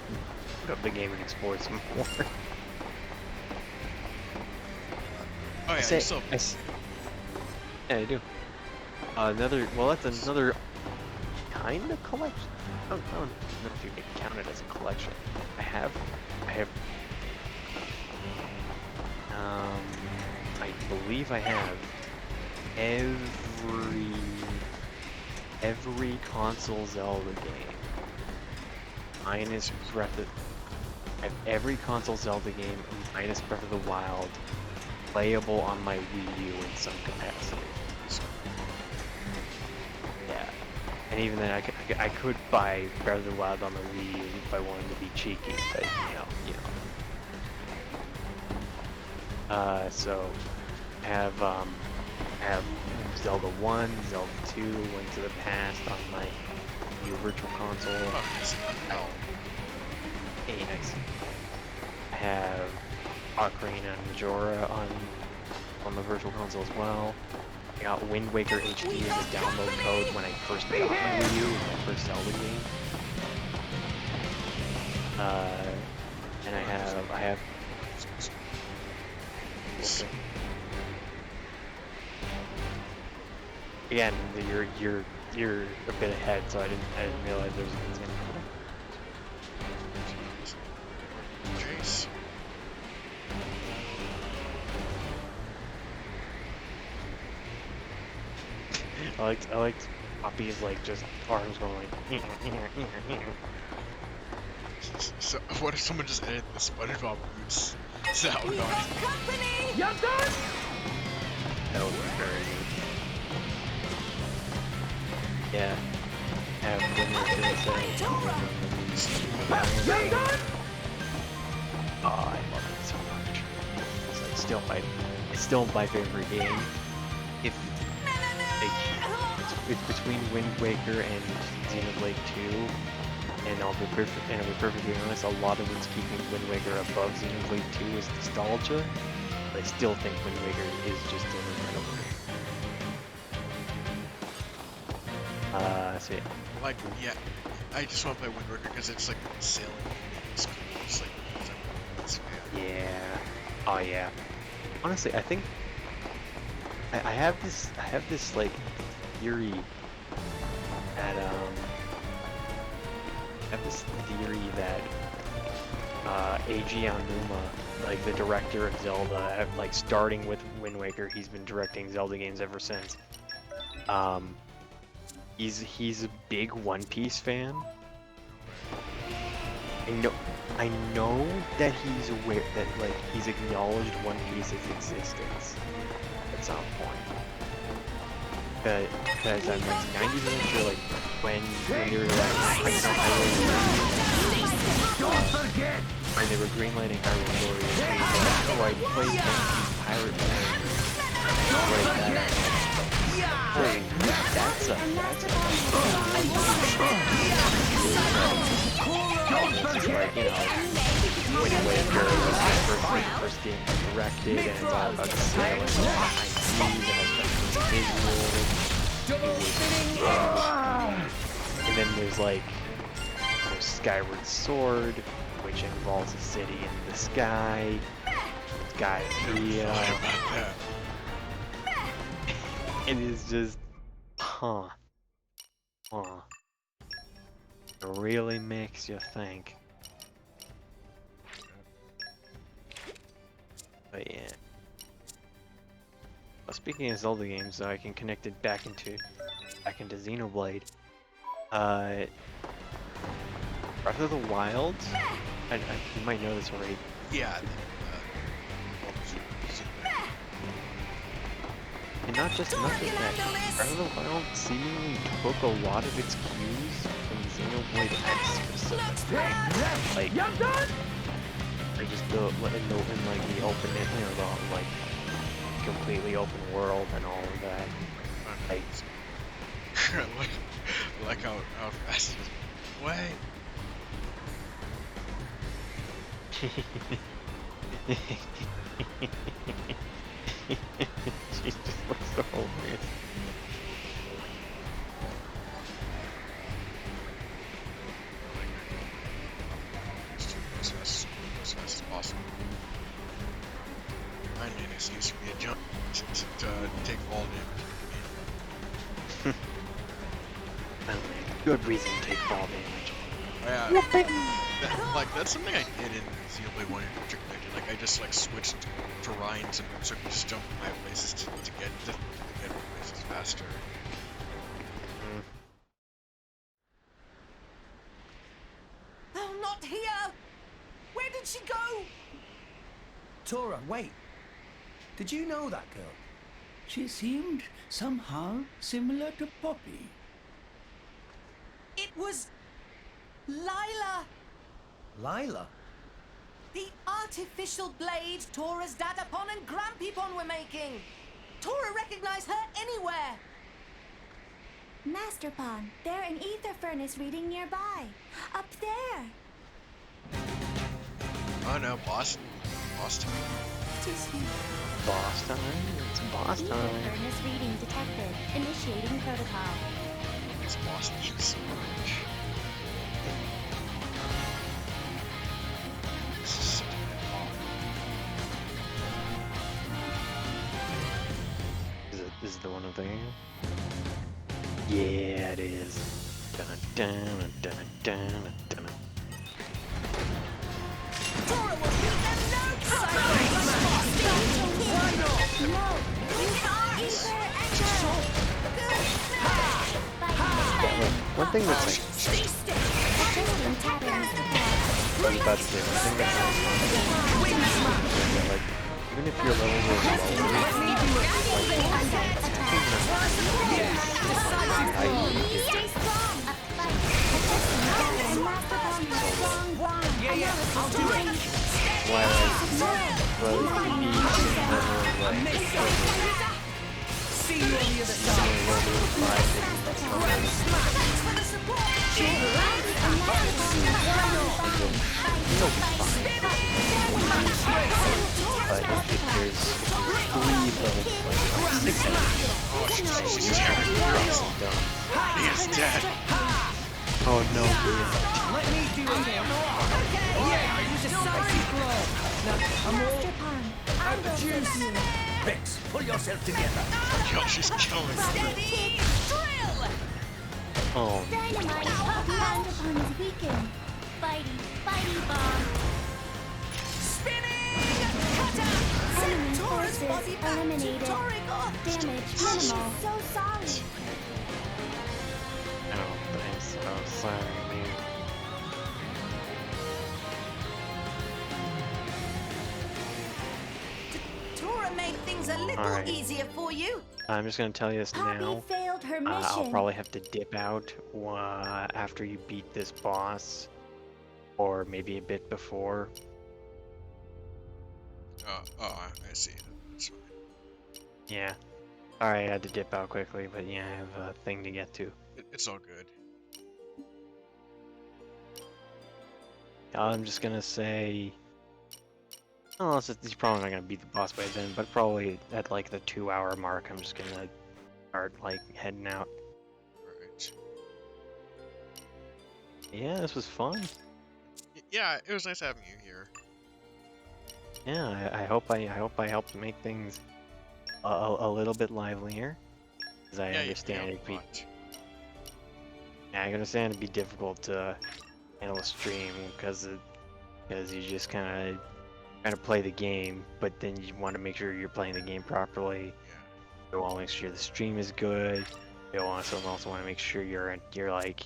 put up the game and explore some more. Oh yeah, Yeah, I do. That's another kind of collection. I don't know if you can count it as a collection. I believe I have every console Zelda game minus Breath of. I have every console Zelda game minus Breath of the Wild playable on my Wii U in some capacity. Yeah, and even then, I could buy Breath of the Wild on the Wii U if I wanted to be cheeky, but you know. So I have Zelda 1, Zelda 2, Link to the Past on my new Virtual Console. Hey, nice. I have Ocarina and Majora on the Virtual Console as well. I got Wind Waker HD as a download code when I first got my Wii U, my first Zelda game. And I have. Okay. Again, you're a bit ahead, so I didn't realize there was a Jace. I liked Poppy's like just arms going like. So what if someone just edited the SpongeBob boots sound on it? Yup, done! That would be very good. Yeah. Have Winner Yup, done! Oh, I love it so much. It's still my favorite game. If it's between Wind Waker and Xenoblade 2. And I'll be perfectly honest, a lot of what's keeping Wind Waker above Xenoblade 2 is nostalgia, but I still think Wind Waker is just incredible. So yeah. Like, yeah, I just want to play Wind Waker because it's like sailing. It's cool. It's like, yeah. Oh yeah. Honestly, I think I have this like theory that I have this theory that Eiji Aonuma, like the director of Zelda, like starting with Wind Waker, he's been directing Zelda games ever since. He's a big One Piece fan. I know that he's aware that like he's acknowledged One Piece's existence at some point. Because I'm like 90% sure like when they were like Don't forget! when they were greenlighting Hyrule Warriors, they were like, oh, I played One Piece Pirate Land. Wait, that's a like, you know, Wind Waker was the first game directed, and it's all about sailing on the high seas, and then there's like Skyward Sword, which involves a city in the sky. Skypiea. It is just, it really makes you think. But yeah. Well, speaking of Zelda games, though, I can connect it back into Xenoblade. Breath of the Wild. You might know this already. Yeah. And not just that. Breath of the Wild seemingly took a lot of its cues from Xenoblade X specifically. Like, or just in like the open, you know, the like completely open world and all of that. like how fast it is. Way. She just looks so weird. As fast as possible. Finally, this used to be a jump to take fall damage. Oh man. good reason to take fall damage. Like that's something I did in Xenoblade 1 in particular. Like I just like switched terrains and sort of just jumped my places to get places faster. Oh, not here! Where did she go? Tora, wait. Did you know that girl? She seemed somehow similar to Poppy. It was Lila, Lila? the artificial blade Tora's Dadapon and Grampypon were making. Tora recognized her anywhere. Master Pond, they're an ether furnace reading nearby. Up there. Oh no, boss time. It is he. Boss time? It's boss Ether time. furnace reading detected. Initiating protocol. This boss themes so much. This is such a good Is it the one I'm thinking of? Yeah, it is. Dun dun dun dun dun. Tora will beat them no time. No! We can't ether enter! Yeah, look, one thing that's like, Adjusting patterns. I was about to say, one thing that's like, even if your level is Stay strong! Adjusting patterns. Master Pond, strong wand. I'll do it. why See you on the other side. He is dead. Oh no, Let me do it. Yeah, I use a spicy claw. Now, I'm all Master Pond, I will save you. Vex, pull yourself together. Yo, she's killing. Steady drill. oh Dynamite, Pandapon's weakened. Bitey bomb. Spinning cutter. Enemy Tora's forces body back to eliminated. Toriko. Damage minimal. So sorry. oh, I'm so sorry, man. Tora made things a little Alright. easier for you. I'm just gonna tell you this Poppy now. failed her mission. I'll probably have to dip out after you beat this boss, or maybe a bit before. I see. That's fine. Yeah. Sorry, I had to dip out quickly, but yeah, I have a thing to get to. It's all good. I'm just gonna say, oh, he's probably not gonna beat the boss by then, but probably at like the 2-hour mark, I'm just gonna start like heading out. Alright. Yeah, this was fun. Yeah, it was nice having you here. Yeah, I hope I helped make things a little bit livelier, because I Yeah, understand you it'd be, helped I understand it'd be difficult to handle a stream because you just kind of play the game, but then you want to make sure you're playing the game properly. Yeah. You want to make sure the stream is good. You also want to make sure you're like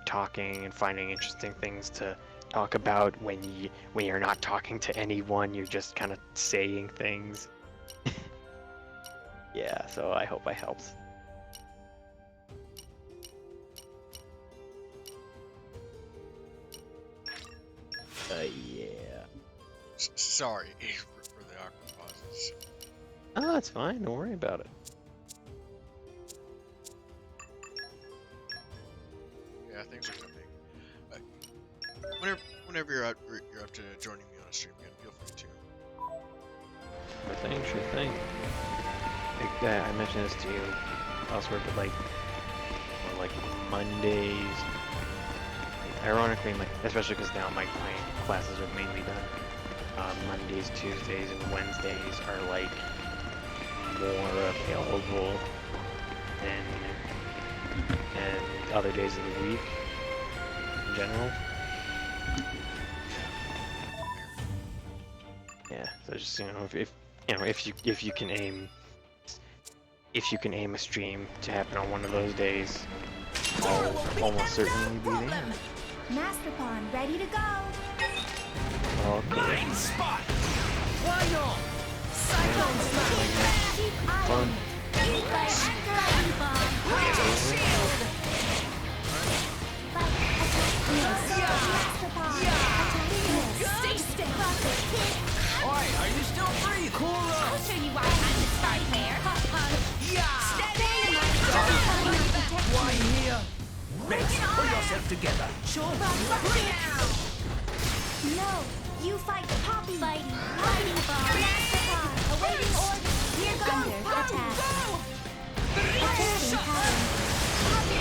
talking and finding interesting things to talk about when you're not talking to anyone. You're just kind of saying things. Yeah, so I hope I helped. Yeah. Sorry for the awkward pauses. Oh, it's fine. Don't worry about it. Yeah, things are coming. Whenever you're up to joining me on a stream again, feel free to. Sure thing. Like, I mentioned this to you elsewhere, but like Mondays. Ironically, especially because now my classes are mainly done. Mondays, Tuesdays, and Wednesdays are like more available, and other days of the week in general. Yeah, so just if you can aim a stream to happen on one of those days, I'll almost certainly be there. Master Pawn, ready to go. Okay. Spot! Why not? Cyclone Smash! Keep Fun. Oi, are you still breathing? I'll show you why I'm the star player. Why here? Rex, pull yourself together. Sure. No, you fight Poppy. Fighting Ball. Master Pawn, awaiting orders. Here goes attack. Attacking pattern.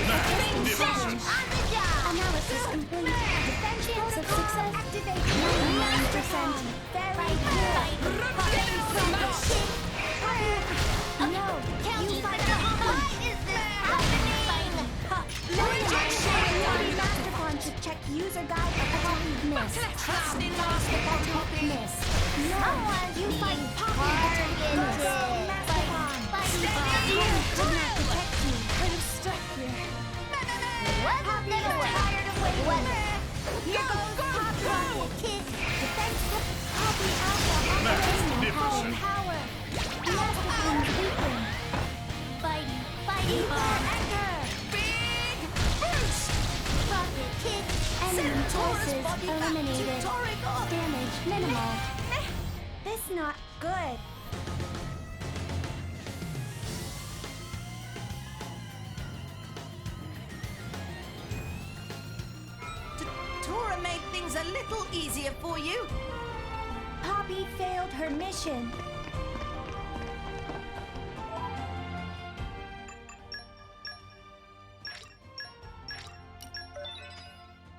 Magnificent. On the job. Analysis complete. Defense of success. Activate 99%. Very good. No, you fight Poppy. Why is this happening? Master Pawn should check user guide of Poppy miss. Trusting Master Poppy miss. No, you fight Poppy. Master Pawn. Did not protect you. Could have struck you. Poppy is tired of waiting. Here goes Poppy. Kick. Defense. Poppy Alpha. Magnificent. Power. Master Pawn's weakened. Fighting ball. Enter. Big boost. Rocket kick. Enemy forces eliminated. Damage minimal. This not good. Tora made things a little easier for you. Poppy failed her mission.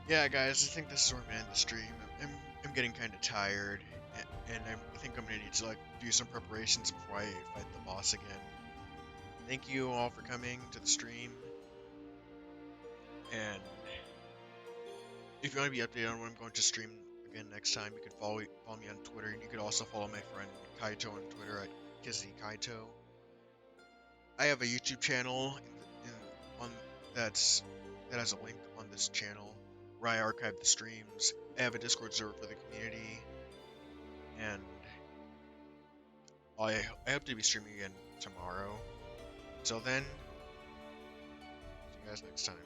Yeah, guys, I think this is where I'm gonna end the stream. I'm getting kind of tired, and I think I'm gonna need to like do some preparations before I fight the boss again. Thank you all for coming to the stream, and if you want to be updated on when I'm going to stream again next time, you can follow me on Twitter, and you could also follow my friend Kaito on Twitter at KizzyKaito. I have a YouTube channel that has a link on this channel where I archive the streams. I have a Discord server for the community, and I hope to be streaming again tomorrow. Until then, see you guys next time.